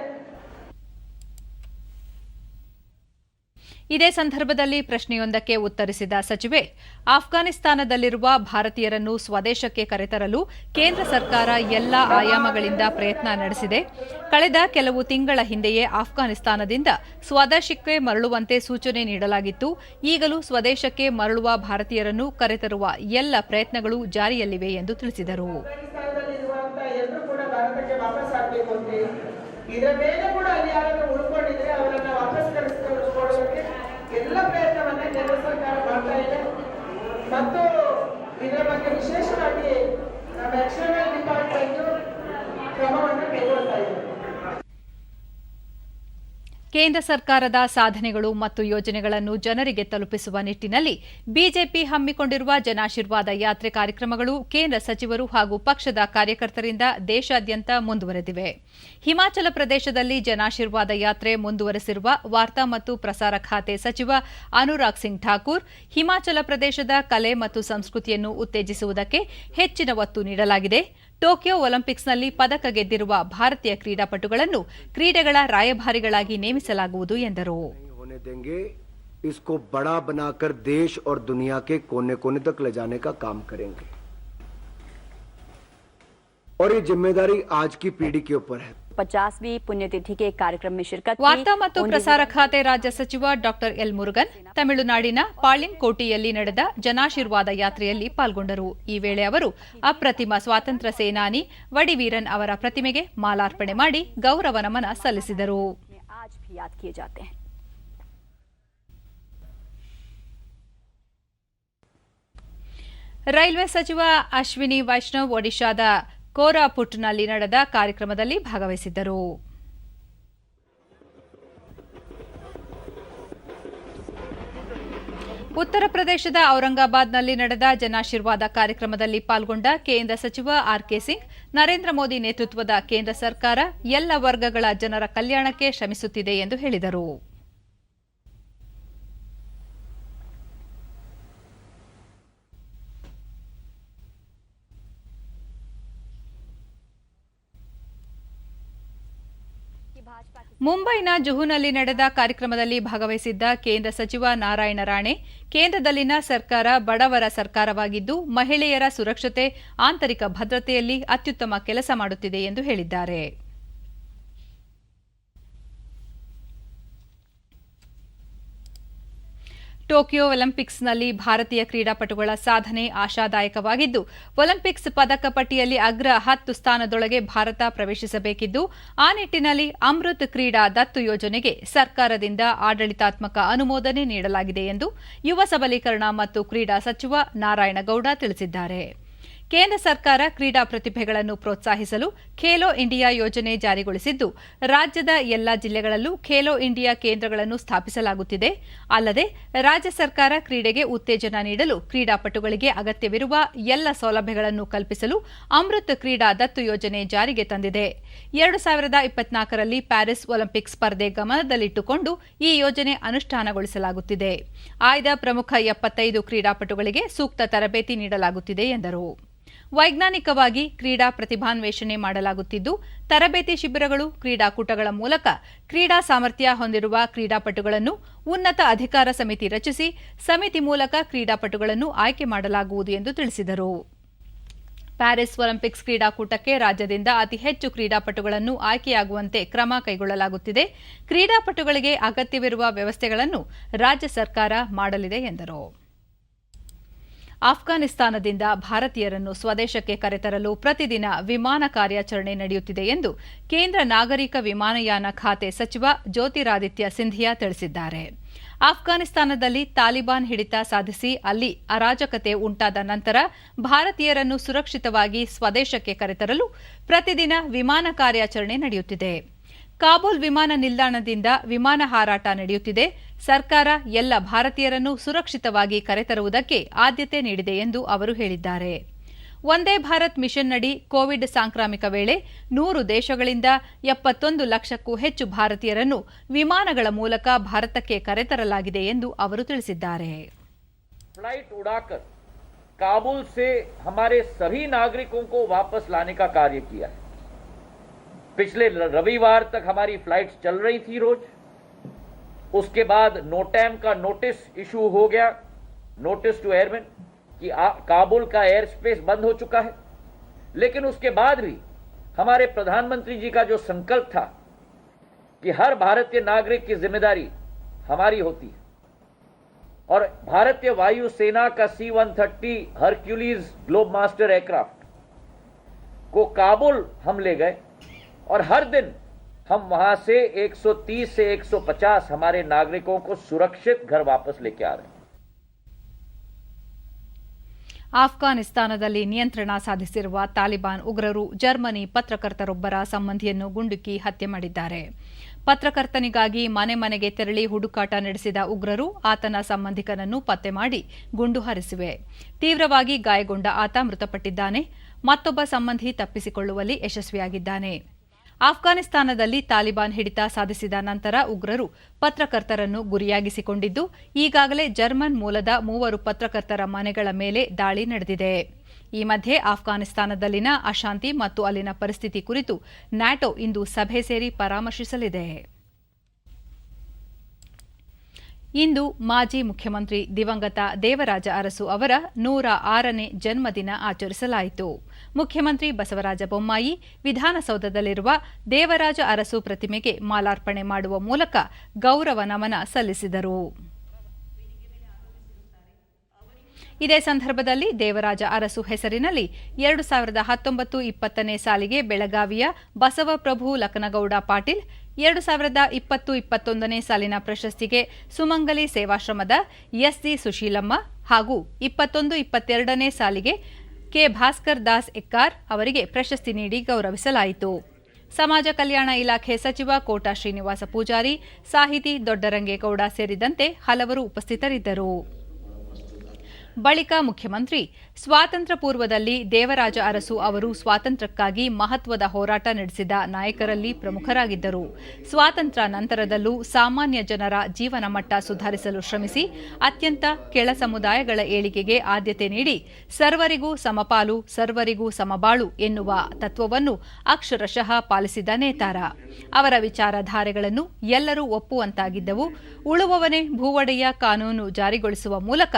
ಇದೇ ಸಂದರ್ಭದಲ್ಲಿ ಪ್ರಶ್ನೆಯೊಂದಕ್ಕೆ ಉತ್ತರಿಸಿದ ಸಚಿವೆ, ಆಫ್ಘಾನಿಸ್ತಾನದಲ್ಲಿರುವ ಭಾರತೀಯರನ್ನು ಸ್ವದೇಶಕ್ಕೆ ಕರೆತರಲು ಕೇಂದ್ರ ಸರ್ಕಾರ ಎಲ್ಲಾ ಆಯಾಮಗಳಿಂದ ಪ್ರಯತ್ನ ನಡೆಸಿದೆ. ಕಳೆದ ಕೆಲವು ತಿಂಗಳ ಹಿಂದೆಯೇ ಆಫ್ಘಾನಿಸ್ತಾನದಿಂದ ಸ್ವದೇಶಕ್ಕೆ ಮರಳುವಂತೆ ಸೂಚನೆ ನೀಡಲಾಗಿತ್ತು. ಈಗಲೂ ಸ್ವದೇಶಕ್ಕೆ ಮರಳುವ ಭಾರತೀಯರನ್ನು ಕರೆತರುವ ಎಲ್ಲ ಪ್ರಯತ್ನಗಳು ಜಾರಿಯಲ್ಲಿವೆ ಎಂದು ತಿಳಿಸಿದರು. ಇದರ ಮೇಲೆ ಕೂಡ ಅಲ್ಲಿ ಯಾರಾದರೂ ಉಳ್ಕೊಂಡಿದ್ರೆ ಅವರನ್ನ ವಾಪಸ್ ಕಳಿಸಿಕೊಳ್ಳೋದಕ್ಕೆ ಎಲ್ಲ ಪ್ರಯತ್ನವನ್ನ ಕೇಂದ್ರ ಸರ್ಕಾರ ಮಾಡ್ತಾ ಇದೆ ಮತ್ತು ಇದರ ಬಗ್ಗೆ ವಿಶೇಷವಾಗಿ ನಮ್ಮ ಎಕ್ಸ್ಟರ್ನಲ್ ಡಿಪಾರ್ಟ್ಮೆಂಟ್ ಕ್ರಮವನ್ನು ಕೈಗೊಳ್ತಾ ಇದೆ. ಕೇಂದ್ರ ಸರ್ಕಾರದ ಸಾಧನೆಗಳು ಮತ್ತು ಯೋಜನೆಗಳನ್ನು ಜನರಿಗೆ ತಲುಪಿಸುವ ನಿಟ್ಟಿನಲ್ಲಿ ಬಿಜೆಪಿ ಹಮ್ಮಿಕೊಂಡಿರುವ ಜನಾಶೀರ್ವಾದ ಯಾತ್ರೆ ಕಾರ್ಯಕ್ರಮಗಳು ಕೇಂದ್ರ ಸಚಿವರು ಹಾಗೂ ಪಕ್ಷದ ಕಾರ್ಯಕರ್ತರಿಂದ ದೇಶಾದ್ಯಂತ ಮುಂದುವರೆದಿವೆ. ಹಿಮಾಚಲ ಪ್ರದೇಶದಲ್ಲಿ ಜನಾಶೀರ್ವಾದ ಯಾತ್ರೆ ಮುಂದುವರೆಸಿರುವ ವಾರ್ತಾ ಮತ್ತು ಪ್ರಸಾರ ಖಾತೆ ಸಚಿವ ಅನುರಾಗ್ ಸಿಂಗ್ ಠಾಕೂರ್, ಹಿಮಾಚಲ ಪ್ರದೇಶದ ಕಲೆ ಮತ್ತು ಸಂಸ್ಕೃತಿಯನ್ನು ಉತ್ತೇಜಿಸುವುದಕ್ಕೆ ಹೆಚ್ಚಿನ ಒತ್ತು ನೀಡಲಾಗಿದೆ. ಟೋಕಿಯೋ ಒಲಿಂಪಿಕ್ಸ್ನಲ್ಲಿ ಪದಕ ಗೆದ್ದಿರುವ ಭಾರತೀಯ ಕ್ರೀಡಾಪಟುಗಳನ್ನು ಕ್ರೀಡೆಗಳ ರಾಯಭಾರಿಗಳಾಗಿ ನೇಮಿಸಲಾಗುವುದು ಎಂದರು. इसको बड़ा बनाकर देश और दुनिया के कोने-कोने तक ले जाने का काम करेंगे और ये जिम्मेदारी आज की पीढ़ी के ऊपर है. 50वीं पुण्यतिथि के कार्यक्रम में शिरकत ವಾರ್ತಾ ಮತ್ತು ಪ್ರಸಾರ ಖಾತೆ ರಾಜ್ಯ ಸಚಿವ ಡಾ ಎಲ್ ಮುರುಗನ್ ತಮಿಳುನಾಡಿನ ಪಾಳಿಂಕೋಟಿಯಲ್ಲಿ ನಡೆದ ಜನಾಶೀರ್ವಾದ ಯಾತ್ರೆಯಲ್ಲಿ ಪಾಲ್ಗೊಂಡರು. ಈ ವೇಳೆ ಅವರು ಅಪ್ರತಿಮ ಸ್ವಾತಂತ್ರ್ಯ ಸೇನಾನಿ ವಡಿವೀರನ್ ಅವರ ಪ್ರತಿಮೆಗೆ ಮಾಲಾರ್ಪಣೆ ಮಾಡಿ ಗೌರವ ನಮನ ಸಲ್ಲಿಸಿದರು. ರೈಲ್ವೆ ಸಚಿವ ಅಶ್ವಿನಿ ವೈಷ್ಣವ್ ಒಡಿಶಾದ ಕೋರಾಪುಟ್ನಲ್ಲಿ ನಡೆದ ಕಾರ್ಯಕ್ರಮದಲ್ಲಿ ಭಾಗವಹಿಸಿದ್ದರು. ಉತ್ತರ ಪ್ರದೇಶದ ಔರಂಗಾಬಾದ್ನಲ್ಲಿ ನಡೆದ ಜನಾಶೀರ್ವಾದ ಕಾರ್ಯಕ್ರಮದಲ್ಲಿ ಪಾಲ್ಗೊಂಡ ಕೇಂದ್ರ ಸಚಿವ ಆರ್ಕೆ ಸಿಂಗ್, ನರೇಂದ್ರ ಮೋದಿ ನೇತೃತ್ವದ ಕೇಂದ್ರ ಸರ್ಕಾರ ಎಲ್ಲ ವರ್ಗಗಳ ಜನರ ಕಲ್ಯಾಣಕ್ಕೆ ಶ್ರಮಿಸುತ್ತಿದೆ ಎಂದು ಹೇಳಿದರು. ಮುಂಬೈನ ಜುಹುನಲ್ಲಿ ನಡೆದ ಕಾರ್ಯಕ್ರಮದಲ್ಲಿ ಭಾಗವಹಿಸಿದ್ದ ಕೇಂದ್ರ ಸಚಿವ ನಾರಾಯಣ ರಾಣೆ, ಕೇಂದ್ರದಲ್ಲಿನ ಸರ್ಕಾರ ಬಡವರ ಸರ್ಕಾರವಾಗಿದ್ದು ಮಹಿಳೆಯರ ಸುರಕ್ಷತೆ, ಆಂತರಿಕ ಭದ್ರತೆಯಲ್ಲಿ ಅತ್ಯುತ್ತಮ ಕೆಲಸ ಮಾಡುತ್ತಿದೆ ಎಂದು ಹೇಳಿದ್ದಾರೆ. ಟೋಕಿಯೋ ಒಲಿಂಪಿಕ್ಸ್ನಲ್ಲಿ ಭಾರತೀಯ ಕ್ರೀಡಾಪಟುಗಳ ಸಾಧನೆ ಆಶಾದಾಯಕವಾಗಿದ್ದು, ಒಲಿಂಪಿಕ್ಸ್ ಪದಕ ಪಟ್ಟಿಯಲ್ಲಿ ಅಗ್ರ 10 ಸ್ಥಾನದೊಳಗೆ ಭಾರತ ಪ್ರವೇಶಿಸಬೇಕಿದ್ದು, ಆ ನಿಟ್ಟಿನಲ್ಲಿ ಅಮೃತ್ ಕ್ರೀಡಾ ದತ್ತು ಯೋಜನೆಗೆ ಸರ್ಕಾರದಿಂದ ಆಡಳಿತಾತ್ಮಕ ಅನುಮೋದನೆ ನೀಡಲಾಗಿದೆ ಎಂದು ಯುವ ಸಬಲೀಕರಣ ಮತ್ತು ಕ್ರೀಡಾ ಸಚಿವ ನಾರಾಯಣಗೌಡ ತಿಳಿಸಿದ್ದಾರೆ. ಕೇಂದ್ರ ಸರ್ಕಾರ ಕ್ರೀಡಾ ಪ್ರತಿಭೆಗಳನ್ನು ಪ್ರೋತ್ಸಾಹಿಸಲು ಖೇಲೋ ಇಂಡಿಯಾ ಯೋಜನೆ ಜಾರಿಗೊಳಿಸಿದ್ದು, ರಾಜ್ಯದ ಎಲ್ಲಾ ಜಿಲ್ಲೆಗಳಲ್ಲೂ ಖೇಲೋ ಇಂಡಿಯಾ ಕೇಂದ್ರಗಳನ್ನು ಸ್ಥಾಪಿಸಲಾಗುತ್ತಿದೆ. ಅಲ್ಲದೆ ರಾಜ್ಯ ಸರ್ಕಾರ ಕ್ರೀಡೆಗೆ ಉತ್ತೇಜನ ನೀಡಲು ಕ್ರೀಡಾಪಟುಗಳಿಗೆ ಅಗತ್ಯವಿರುವ ಎಲ್ಲ ಸೌಲಭ್ಯಗಳನ್ನು ಕಲ್ಪಿಸಲು ಅಮೃತ್ ಕ್ರೀಡಾ ದತ್ತು ಯೋಜನೆ ಜಾರಿಗೆ ತಂದಿದೆ. 2024ರಲ್ಲಿ ಪ್ಯಾರಿಸ್ ಒಲಿಂಪಿಕ್ ಸ್ಪರ್ಧೆ ಗಮನದಲ್ಲಿಟ್ಟುಕೊಂಡು ಈ ಯೋಜನೆ ಅನುಷ್ಠಾನಗೊಳಿಸಲಾಗುತ್ತಿದೆ. ಆಯ್ದ ಪ್ರಮುಖ 75 ಕ್ರೀಡಾಪಟುಗಳಿಗೆ ಸೂಕ್ತ ತರಬೇತಿ ನೀಡಲಾಗುತ್ತಿದೆ ಎಂದರು. ವೈಜ್ಞಾನಿಕವಾಗಿ ಕ್ರೀಡಾ ಪ್ರತಿಭಾನ್ವೇಷಣೆ ಮಾಡಲಾಗುತ್ತಿದ್ದು, ತರಬೇತಿ ಶಿಬಿರಗಳು, ಕ್ರೀಡಾಕೂಟಗಳ ಮೂಲಕ ಕ್ರೀಡಾ ಸಾಮರ್ಥ್ಯ ಹೊಂದಿರುವ ಕ್ರೀಡಾಪಟುಗಳನ್ನು ಉನ್ನತ ಅಧಿಕಾರ ಸಮಿತಿ ರಚಿಸಿ ಸಮಿತಿ ಮೂಲಕ ಕ್ರೀಡಾಪಟುಗಳನ್ನು ಆಯ್ಕೆ ಮಾಡಲಾಗುವುದು ಎಂದು ತಿಳಿಸಿದರು. ಪ್ಯಾರಿಸ್ ಒಲಿಂಪಿಕ್ಸ್ ಕ್ರೀಡಾಕೂಟಕ್ಕೆ ರಾಜ್ಯದಿಂದ ಅತಿ ಹೆಚ್ಚು ಕ್ರೀಡಾಪಟುಗಳನ್ನು ಆಯ್ಕೆಯಾಗುವಂತೆ ಕ್ರಮ ಕೈಗೊಳ್ಳಲಾಗುತ್ತಿದೆ. ಕ್ರೀಡಾಪಟುಗಳಿಗೆ ಅಗತ್ಯವಿರುವ ವ್ಯವಸ್ಥೆಗಳನ್ನು ರಾಜ್ಯ ಸರ್ಕಾರ ಮಾಡಲಿದೆ ಎಂದರು. ಆಫ್ಘಾನಿಸ್ತಾನದಿಂದ ಭಾರತೀಯರನ್ನು ಸ್ವದೇಶಕ್ಕೆ ಕರೆತರಲು ಪ್ರತಿದಿನ ವಿಮಾನ ಕಾರ್ಯಾಚರಣೆ ನಡೆಯುತ್ತಿದೆ ಎಂದು ಕೇಂದ್ರ ನಾಗರಿಕ ವಿಮಾನಯಾನ ಖಾತೆ ಸಚಿವ ಜ್ಯೋತಿರಾದಿತ್ಯ ಸಿಂಧಿಯಾ ತಿಳಿಸಿದ್ದಾರೆ. ಆಫ್ಘಾನಿಸ್ತಾನದಲ್ಲಿ ತಾಲಿಬಾನ್ ಹಿಡಿತ ಸಾಧಿಸಿ ಅಲ್ಲಿ ಅರಾಜಕತೆ ಉಂಟಾದ ನಂತರ ಭಾರತೀಯರನ್ನು ಸುರಕ್ಷಿತವಾಗಿ ಸ್ವದೇಶಕ್ಕೆ ಕರೆತರಲು ಪ್ರತಿದಿನ ವಿಮಾನ ಕಾರ್ಯಾಚರಣೆ ನಡೆಯುತ್ತಿದೆ. ಕಾಬೂಲ್ ವಿಮಾನ ನಿಲ್ದಾಣದಿಂದ ವಿಮಾನ ಹಾರಾಟ ನಡೆಯುತ್ತಿದೆ. ಸರ್ಕಾರ ಎಲ್ಲ ಭಾರತೀಯರನ್ನು ಸುರಕ್ಷಿತವಾಗಿ ಕರೆತರುವುದಕ್ಕೆ ಆದ್ಯತೆ ನೀಡಿದೆ ಎಂದು ಅವರು ಹೇಳಿದ್ದಾರೆ. ವಂದೇ ಭಾರತ್ ಮಿಷನ್ನಡಿ ಕೋವಿಡ್ ಸಾಂಕ್ರಾಮಿಕ ವೇಳೆ 100 ದೇಶಗಳಿಂದ 71 ಲಕ್ಷಕ್ಕೂ ಹೆಚ್ಚು ಭಾರತೀಯರನ್ನು ವಿಮಾನಗಳ ಮೂಲಕ ಭಾರತಕ್ಕೆ ಕರೆತರಲಾಗಿದೆ ಎಂದು ಅವರು ತಿಳಿಸಿದ್ದಾರೆ. फ्लाइट उड़ाकर काबुल से हमारे सभी नागरिकों को वापस लाने का कार्य किया है। पिछले रविवार तक हमारी फ्लाइट्स चल रही थी रोज, उसके बाद नोटैम का नोटिस इशू हो गया, नोटिस टू एयरमैन कि काबुल का एयर स्पेस बंद हो चुका है। लेकिन उसके बाद भी हमारे प्रधानमंत्री जी का जो संकल्प था कि हर भारतीय नागरिक की जिम्मेदारी हमारी होती है, और भारतीय वायु सेना का C-130 Hercules globe master aircraft को काबुल हम ले गए, और हर दिन हम वहां से 130 से 150 हमारे नागरिकों को सुरक्षित घर वापस लेके आ रहे हैं. ಆಫ್ಘಾನಿಸ್ತಾನದಲ್ಲಿ ನಿಯಂತ್ರಣ ಸಾಧಿಸಿರುವ ತಾಲಿಬಾನ್ ಉಗ್ರರು ಜರ್ಮನಿ ಪತ್ರಕರ್ತರೊಬ್ಬರ ಸಂಬಂಧಿಯನ್ನು ಗುಂಡಿಕ್ಕಿ ಹತ್ಯೆ ಮಾಡಿದ್ದಾರೆ. ಪತ್ರಕರ್ತನಿಗಾಗಿ ಮನೆ ಮನೆಗೆ ತೆರಳಿ ಹುಡುಕಾಟ ನಡೆಸಿದ ಉಗ್ರರು ಆತನ ಸಂಬಂಧಿಕನನ್ನು ಪತ್ತೆ ಮಾಡಿ ಗುಂಡು ಹಾರಿಸಿವೆ. ತೀವ್ರವಾಗಿ ಗಾಯಗೊಂಡ ಆತ ಮೃತಪಟ್ಟಿದ್ದಾನೆ. ಮತ್ತೊಬ್ಬ ಸಂಬಂಧಿ ತಪ್ಪಿಸಿಕೊಳ್ಳುವಲ್ಲಿ ಯಶಸ್ವಿಯಾಗಿದ್ದಾನೆ. ಆಫ್ಘಾನಿಸ್ತಾನದಲ್ಲಿ ತಾಲಿಬಾನ್ ಹಿಡಿತ ಸಾಧಿಸಿದ ನಂತರ ಉಗ್ರರು ಪತ್ರಕರ್ತರನ್ನು ಗುರಿಯಾಗಿಸಿಕೊಂಡಿದ್ದು, ಈಗಾಗಲೇ ಜರ್ಮನ್ ಮೂಲದ 3 ಪತ್ರಕರ್ತರ ಮನೆಗಳ ಮೇಲೆ ದಾಳಿ ನಡೆದಿದೆ. ಈ ಮಧ್ಯೆ ಆಫ್ಘಾನಿಸ್ತಾನದಲ್ಲಿನ ಅಶಾಂತಿ ಮತ್ತು ಅಲ್ಲಿನ ಪರಿಸ್ಥಿತಿ ಕುರಿತು ನ್ಯಾಟೋ ಇಂದು ಸಭೆ ಸೇರಿ ಪರಾಮರ್ಶಿಸಲಿದೆ. ಇಂದು ಮಾಜಿ ಮುಖ್ಯಮಂತ್ರಿ ದಿವಂಗತ ದೇವರಾಜ ಅರಸು ಅವರ 106ನೇ ಜನ್ಮದಿನ ಆಚರಿಸಲಾಯಿತು. ಮುಖ್ಯಮಂತ್ರಿ ಬಸವರಾಜ ಬೊಮ್ಮಾಯಿ ವಿಧಾನಸೌಧದಲ್ಲಿರುವ ದೇವರಾಜ ಅರಸು ಪ್ರತಿಮೆಗೆ ಮಾಲಾರ್ಪಣೆ ಮಾಡುವ ಮೂಲಕ ಗೌರವ ನಮನ ಸಲ್ಲಿಸಿದರು. ಇದೇ ಸಂದರ್ಭದಲ್ಲಿ ದೇವರಾಜ ಅರಸು ಹೆಸರಿನಲ್ಲಿ 2019-20ನೇ ಸಾಲಿಗೆ ಬೆಳಗಾವಿಯ ಬಸವಪ್ರಭು ಲಕನಗೌಡ ಪಾಟೀಲ್, 2020-21ನೇ ಸಾಲಿನ ಪ್ರಶಸ್ತಿಗೆ ಸುಮಂಗಲಿ ಸೇವಾಶ್ರಮದ ಎಸ್ಜಿ ಸುಶೀಲಮ್ಮ ಹಾಗೂ 21-22ನೇ ಸಾಲಿಗೆ ಕೆ ಭಾಸ್ಕರ್ ದಾಸ್ ಎಕ್ಕಾರ್ ಅವರಿಗೆ ಪ್ರಶಸ್ತಿ ನೀಡಿ ಗೌರವಿಸಲಾಯಿತು. ಸಮಾಜ ಕಲ್ಯಾಣ ಇಲಾಖೆ ಸಚಿವ ಕೋಟಾ ಶ್ರೀನಿವಾಸ ಪೂಜಾರಿ, ಸಾಹಿತಿ ದೊಡ್ಡರಂಗೇಗೌಡ ಸೇರಿದಂತೆ ಹಲವರು ಉಪಸ್ಥಿತರಿದ್ದರು. ಬಳಿಕ ಮುಖ್ಯಮಂತ್ರಿ ಸ್ವಾತಂತ್ರ್ಯ ಪೂರ್ವದಲ್ಲಿ ದೇವರಾಜ ಅರಸು ಅವರು ಸ್ವಾತಂತ್ರ್ಯಕ್ಕಾಗಿ ಮಹತ್ವದ ಹೋರಾಟ ನಡೆಸಿದ ನಾಯಕರಲ್ಲಿ ಪ್ರಮುಖರಾಗಿದ್ದರು. ಸ್ವಾತಂತ್ರ್ಯ ನಂತರದಲ್ಲೂ ಸಾಮಾನ್ಯ ಜನರ ಜೀವನ ಮಟ್ಟ ಸುಧಾರಿಸಲು ಶ್ರಮಿಸಿ ಅತ್ಯಂತ ಕೆಳ ಸಮುದಾಯಗಳ ಏಳಿಗೆಗೆ ಆದ್ಯತೆ ನೀಡಿ ಸರ್ವರಿಗೂ ಸಮಪಾಲು, ಸರ್ವರಿಗೂ ಸಮಬಾಳು ಎನ್ನುವ ತತ್ವವನ್ನು ಅಕ್ಷರಶಃ ಪಾಲಿಸಿದ ನೇತಾರ. ಅವರ ವಿಚಾರಧಾರೆಗಳನ್ನು ಎಲ್ಲರೂ ಒಪ್ಪುವಂತಾಗಿದ್ದವು. ಉಳುವವನೇ ಭೂವಡೆಯ ಕಾನೂನು ಜಾರಿಗೊಳಿಸುವ ಮೂಲಕ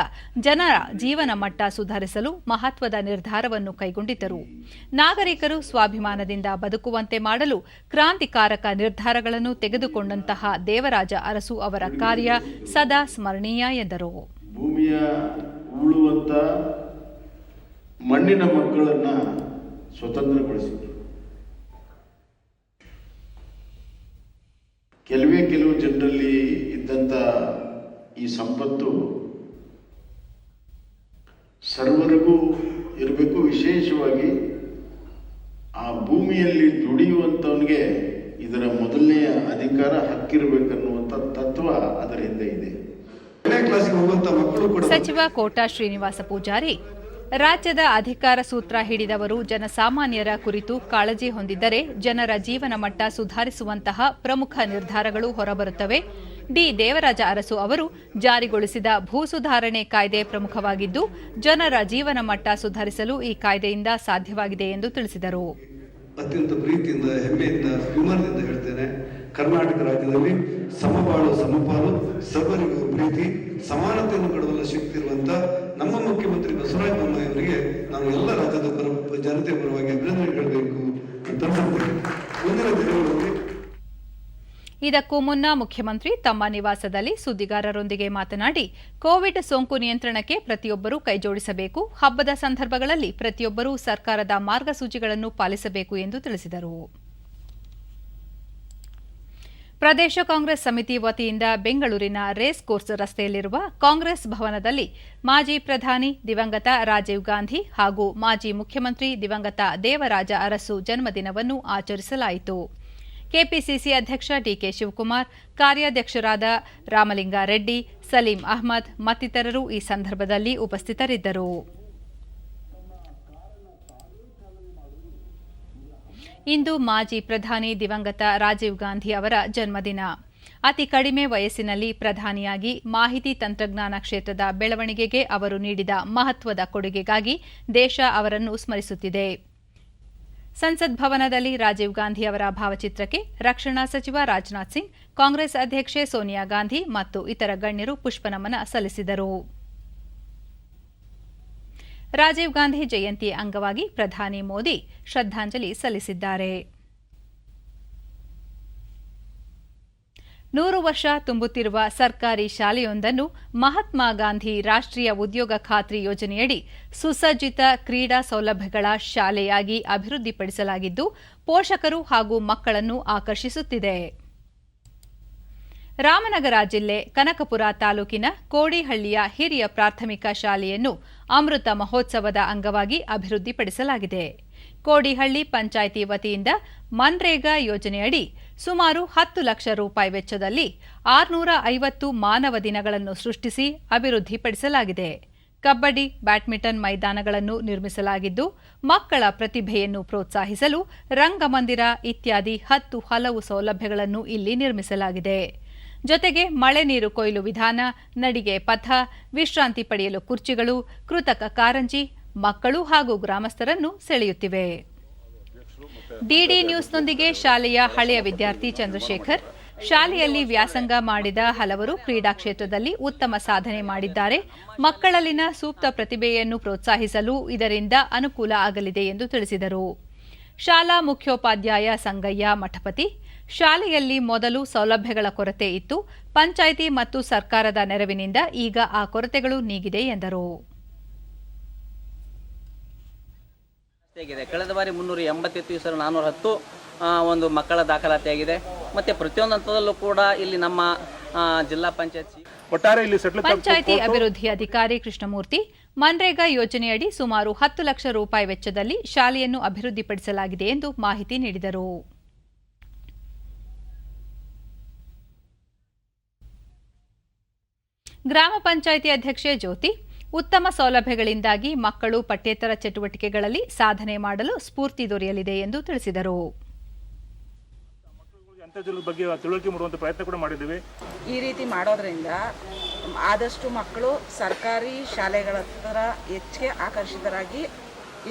ಜನರ ಜೀವನ ಮಟ್ಟ ಸುಧಾರಿಸಲು ಮಹತ್ವದ ನಿರ್ಧಾರವನ್ನು ಕೈಗೊಂಡಿದ್ದರು. ನಾಗರಿಕರು ಸ್ವಾಭಿಮಾನದಿಂದ ಬದುಕುವಂತೆ ಮಾಡಲು ಕ್ರಾಂತಿಕಾರಕ ನಿರ್ಧಾರಗಳನ್ನು ತೆಗೆದುಕೊಂಡಂತಹ ದೇವರಾಜ ಅರಸು ಅವರ ಕಾರ್ಯ ಸದಾ ಸ್ಮರಣೀಯ ಎಂದರು. ಭೂಮಿಯ ಉಳುವಂತ ಮಣ್ಣಿನ ಮಕ್ಕಳನ್ನ ಸ್ವತಂತ್ರಗೊಳಿಸಿದರು. ಕೆಲವು ಜನರಲ್ಲಿ ಇದ್ದಂತ ಈ ಸಂಪತ್ತು ಸರ್ವರಿಗೂ ಇರಬೇಕು. ವಿಶೇಷವಾಗಿ ಆ ಭೂಮಿಯಲ್ಲಿ ದುಡಿಯುವಂಥವನಿಗೆ ಇದರ ಮೊದಲನೆಯ ಅಧಿಕಾರ ಹಕ್ಕಿರಬೇಕನ್ನುವಂಥ ತತ್ವ ಅದರ ಹಿಂದೆ ಇದೆ. ಸಚಿವ ಕೋಟಾ ಶ್ರೀನಿವಾಸ ಪೂಜಾರಿ, ರಾಜ್ಯದ ಅಧಿಕಾರ ಸೂತ್ರ ಹಿಡಿದವರು ಜನಸಾಮಾನ್ಯರ ಕುರಿತು ಕಾಳಜಿ ಹೊಂದಿದ್ದರೆ ಜನರ ಜೀವನ ಮಟ್ಟ ಸುಧಾರಿಸುವಂತಹ ಪ್ರಮುಖ ನಿರ್ಧಾರಗಳು ಹೊರಬರುತ್ತವೆ. ಡಿ. ದೇವರಾಜ ಅರಸು ಅವರು ಜಾರಿಗೊಳಿಸಿದ ಭೂ ಸುಧಾರಣೆ ಕಾಯ್ದೆ ಪ್ರಮುಖವಾಗಿದ್ದು, ಜನರ ಜೀವನ ಮಟ್ಟ ಸುಧಾರಿಸಲು ಈ ಕಾಯ್ದೆಯಿಂದ ಸಾಧ್ಯವಾಗಿದೆ ಎಂದು ತಿಳಿಸಿದರು. ಅತ್ಯಂತ ಪ್ರೀತಿಯಿಂದ, ಹೆಮ್ಮೆಯಿಂದ, ಅಭಿಮಾನದಿಂದ ಹೇಳ್ತೇನೆ, ಕರ್ನಾಟಕ ರಾಜ್ಯದಲ್ಲಿ ಸಮಬಾಳು ಸಮಪಾಲು, ಸರ್ವರಿಗೂ ಪ್ರೀತಿ, ಸಮಾನತೆಯನ್ನು ಕೊಡುವಲ್ಲ ಶಕ್ತಿ ಇರುವಂತ ನಮ್ಮ ಮುಖ್ಯಮಂತ್ರಿ ಬಸವರಾಜ ಬೊಮ್ಮಾಯಿ ಅವರಿಗೆ ನಾನು ಎಲ್ಲ ರಾಜ್ಯದ ಜನತೆ ಪರವಾಗಿ ಅಭಿನಂದನೆ ಹೇಳಬೇಕು ಅಂತ ಮುಂದಿನ ದಿನಗಳಲ್ಲಿ. ಇದಕ್ಕೂ ಮುನ್ನ ಮುಖ್ಯಮಂತ್ರಿ ತಮ್ಮ ನಿವಾಸದಲ್ಲಿ ಸುದ್ದಿಗಾರರೊಂದಿಗೆ ಮಾತನಾಡಿ, ಕೋವಿಡ್ ಸೋಂಕು ನಿಯಂತ್ರಣಕ್ಕೆ ಪ್ರತಿಯೊಬ್ಬರೂ ಕೈಜೋಡಿಸಬೇಕು, ಹಬ್ಬದ ಸಂದರ್ಭಗಳಲ್ಲಿ ಪ್ರತಿಯೊಬ್ಬರೂ ಸರ್ಕಾರದ ಮಾರ್ಗಸೂಚಿಗಳನ್ನು ಪಾಲಿಸಬೇಕು ಎಂದು ತಿಳಿಸಿದರು. ಪ್ರದೇಶ ಕಾಂಗ್ರೆಸ್ ಸಮಿತಿ ವತಿಯಿಂದ ಬೆಂಗಳೂರಿನ ರೇಸ್ ಕೋರ್ಸ್ ರಸ್ತೆಯಲ್ಲಿರುವ ಕಾಂಗ್ರೆಸ್ ಭವನದಲ್ಲಿ ಮಾಜಿ ಪ್ರಧಾನಿ ದಿವಂಗತ ರಾಜೀವ್ ಗಾಂಧಿ ಹಾಗೂ ಮಾಜಿ ಮುಖ್ಯಮಂತ್ರಿ ದಿವಂಗತ ದೇವರಾಜ ಅರಸು ಜನ್ಮದಿನವನ್ನು ಆಚರಿಸಲಾಯಿತು. ಕೆಪಿಸಿಸಿ ಅಧ್ಯಕ್ಷ ಡಿಕೆ ಶಿವಕುಮಾರ್, ಕಾರ್ಯಾಧ್ಯಕ್ಷರಾದ ರಾಮಲಿಂಗಾರೆಡ್ಡಿ, ಸಲೀಂ ಅಹ್ಮದ್ ಮತ್ತಿತರರು ಈ ಸಂದರ್ಭದಲ್ಲಿ ಉಪಸ್ಥಿತರಿದ್ದರು. ಇಂದು ಮಾಜಿ ಪ್ರಧಾನಿ ದಿವಂಗತ ರಾಜೀವ್ ಗಾಂಧಿ ಅವರ ಜನ್ಮದಿನ. ಅತಿ ಕಡಿಮೆ ವಯಸ್ಸಿನಲ್ಲಿ ಪ್ರಧಾನಿಯಾಗಿ ಮಾಹಿತಿ ತಂತ್ರಜ್ಞಾನ ಕ್ಷೇತ್ರದ ಬೆಳವಣಿಗೆಗೆ ಅವರು ನೀಡಿದ ಮಹತ್ವದ ಕೊಡುಗೆಗಾಗಿ ದೇಶ ಅವರನ್ನು ಸ್ಮರಿಸುತ್ತಿದೆ. ಸಂಸತ್ ಭವನದಲ್ಲಿ ರಾಜೀವ್ ಗಾಂಧಿ ಅವರ ಭಾವಚಿತ್ರಕ್ಕೆ ರಕ್ಷಣಾ ಸಚಿವ ರಾಜನಾಥ್ ಸಿಂಗ್, ಕಾಂಗ್ರೆಸ್ ಅಧ್ಯಕ್ಷೆ ಸೋನಿಯಾ ಗಾಂಧಿ ಮತ್ತು ಇತರ ಗಣ್ಯರು ಪುಷ್ಪನಮನ ಸಲ್ಲಿಸಿದರು. ರಾಜೀವ್ ಗಾಂಧಿ ಜಯಂತಿ ಅಂಗವಾಗಿ ಪ್ರಧಾನಿ ಮೋದಿ ಶ್ರದ್ಧಾಂಜಲಿ ಸಲ್ಲಿಸಿದ್ದಾರೆ. 100 ವರ್ಷ ತುಂಬುತ್ತಿರುವ ಸರ್ಕಾರಿ ಶಾಲೆಯೊಂದನ್ನು ಮಹಾತ್ಮ ಗಾಂಧಿ ರಾಷ್ಟ್ರೀಯ ಉದ್ಯೋಗ ಖಾತ್ರಿ ಯೋಜನೆಯಡಿ ಸುಸಜ್ಜಿತ ಕ್ರೀಡಾ ಸೌಲಭ್ಯಗಳ ಶಾಲೆಯಾಗಿ ಅಭಿವೃದ್ಧಿಪಡಿಸಲಾಗಿದ್ದು, ಪೋಷಕರು ಹಾಗೂ ಮಕ್ಕಳನ್ನು ಆಕರ್ಷಿಸುತ್ತಿದೆ. ರಾಮನಗರ ಜಿಲ್ಲೆ ಕನಕಪುರ ತಾಲೂಕಿನ ಕೋಡಿಹಳ್ಳಿಯ ಹಿರಿಯ ಪ್ರಾಥಮಿಕ ಶಾಲೆಯನ್ನು ಅಮೃತ ಮಹೋತ್ಸವದ ಅಂಗವಾಗಿ ಅಭಿವೃದ್ಧಿಪಡಿಸಲಾಗಿದೆ. ಕೋಡಿಹಳ್ಳಿ ಪಂಚಾಯಿತಿ ವತಿಯಿಂದ ಮನ್ರೇಗಾ ಯೋಜನೆಯಡಿ ಸುಮಾರು 10 ಲಕ್ಷ ರೂಪಾಯಿ ವೆಚ್ಚದಲ್ಲಿ 650 ಮಾನವ ದಿನಗಳನ್ನು ಸೃಷ್ಟಿಸಿ ಅಭಿವೃದ್ಧಿಪಡಿಸಲಾಗಿದೆ. ಕಬಡ್ಡಿ, ಬ್ಯಾಡ್ಮಿಂಟನ್ ಮೈದಾನಗಳನ್ನು ನಿರ್ಮಿಸಲಾಗಿದ್ದು, ಮಕ್ಕಳ ಪ್ರತಿಭೆಯನ್ನು ಪ್ರೋತ್ಸಾಹಿಸಲು ರಂಗಮಂದಿರ ಇತ್ಯಾದಿ 10 ಹಲವು ಸೌಲಭ್ಯಗಳನ್ನು ಇಲ್ಲಿ ನಿರ್ಮಿಸಲಾಗಿದೆ. ಜೊತೆಗೆ ಮಳೆ ನೀರು ಕೊಯ್ಲು ವಿಧಾನ, ನಡಿಗೆ ಪಥ, ವಿಶ್ರಾಂತಿ ಪಡೆಯಲು ಕುರ್ಚಿಗಳು, ಕೃತಕ ಕಾರಂಜಿ ಮಕ್ಕಳು ಹಾಗೂ ಗ್ರಾಮಸ್ಥರನ್ನು ಸೆಳೆಯುತ್ತಿವೆ. ಡಿಡಿ ನ್ಯೂಸ್ನೊಂದಿಗೆ ಶಾಲೆಯ ಹಳೆಯ ವಿದ್ಯಾರ್ಥಿ ಚಂದ್ರಶೇಖರ್, ಶಾಲೆಯಲ್ಲಿ ವ್ಯಾಸಂಗ ಮಾಡಿದ ಹಲವರು ಕ್ರೀಡಾ ಕ್ಷೇತ್ರದಲ್ಲಿ ಉತ್ತಮ ಸಾಧನೆ ಮಾಡಿದ್ದಾರೆ. ಮಕ್ಕಳಲ್ಲಿನ ಸೂಕ್ತ ಪ್ರತಿಭೆಯನ್ನು ಪ್ರೋತ್ಸಾಹಿಸಲು ಇದರಿಂದ ಅನುಕೂಲ ಆಗಲಿದೆ ಎಂದು ತಿಳಿಸಿದರು. ಶಾಲಾ ಮುಖ್ಯೋಪಾಧ್ಯಾಯ ಸಂಗಯ್ಯ ಮಠಪತಿ, ಶಾಲೆಯಲ್ಲಿ ಮೊದಲು ಸೌಲಭ್ಯಗಳ ಕೊರತೆ ಇತ್ತು, ಪಂಚಾಯಿತಿ ಮತ್ತು ಸರ್ಕಾರದ ನೆರವಿನಿಂದ ಈಗ ಆ ಕೊರತೆಗಳು ನೀಗಿದೆ ಎಂದರು. ಕಳೆದ ಬಾರಿ 387 410 ಒಂದು ಮಕ್ಕಳ ದಾಖಲಾತಿಯಾಗಿದೆ. ಮತ್ತೆ ಪ್ರತಿಯೊಂದು ಹಂತದಲ್ಲೂ ಕೂಡ ಇಲ್ಲಿ ನಮ್ಮ ಜಿಲ್ಲಾ ಪಂಚಾಯತಿ ಅಭಿವೃದ್ಧಿ ಅಧಿಕಾರಿ ಕೃಷ್ಣಮೂರ್ತಿ, ಮನ್ರೇಗಾ ಯೋಜನೆಯಡಿ ಸುಮಾರು 10 ಲಕ್ಷ ರೂಪಾಯಿ ವೆಚ್ಚದಲ್ಲಿ ಶಾಲೆಯನ್ನು ಅಭಿವೃದ್ಧಿಪಡಿಸಲಾಗಿದೆ ಎಂದು ಮಾಹಿತಿ ನೀಡಿದರು. ಗ್ರಾಮ ಪಂಚಾಯಿತಿ ಅಧ್ಯಕ್ಷೆ ಜ್ಯೋತಿ, ಉತ್ತಮ ಸೌಲಭ್ಯಗಳಿಂದಾಗಿ ಮಕ್ಕಳು ಪಠ್ಯೇತರ ಚಟುವಟಿಕೆಗಳಲ್ಲಿ ಸಾಧನೆ ಮಾಡಲು ಸ್ಫೂರ್ತಿ ದೊರೆಯಲಿದೆ ಎಂದು ತಿಳಿಸಿದರು. ಬಗ್ಗೆ ತಿಳುವಳಿಕೆ ಮೂಡುವಂತ ಪ್ರಯತ್ನ ಕೂಡ ಮಾಡಿದ್ದೀವಿ. ಈ ರೀತಿ ಮಾಡೋದ್ರಿಂದ ಆದಷ್ಟು ಮಕ್ಕಳು ಸರ್ಕಾರಿ ಶಾಲೆಗಳ ಹತ್ರ ಹೆಚ್ಚಿಗೆ ಆಕರ್ಷಿತರಾಗಿ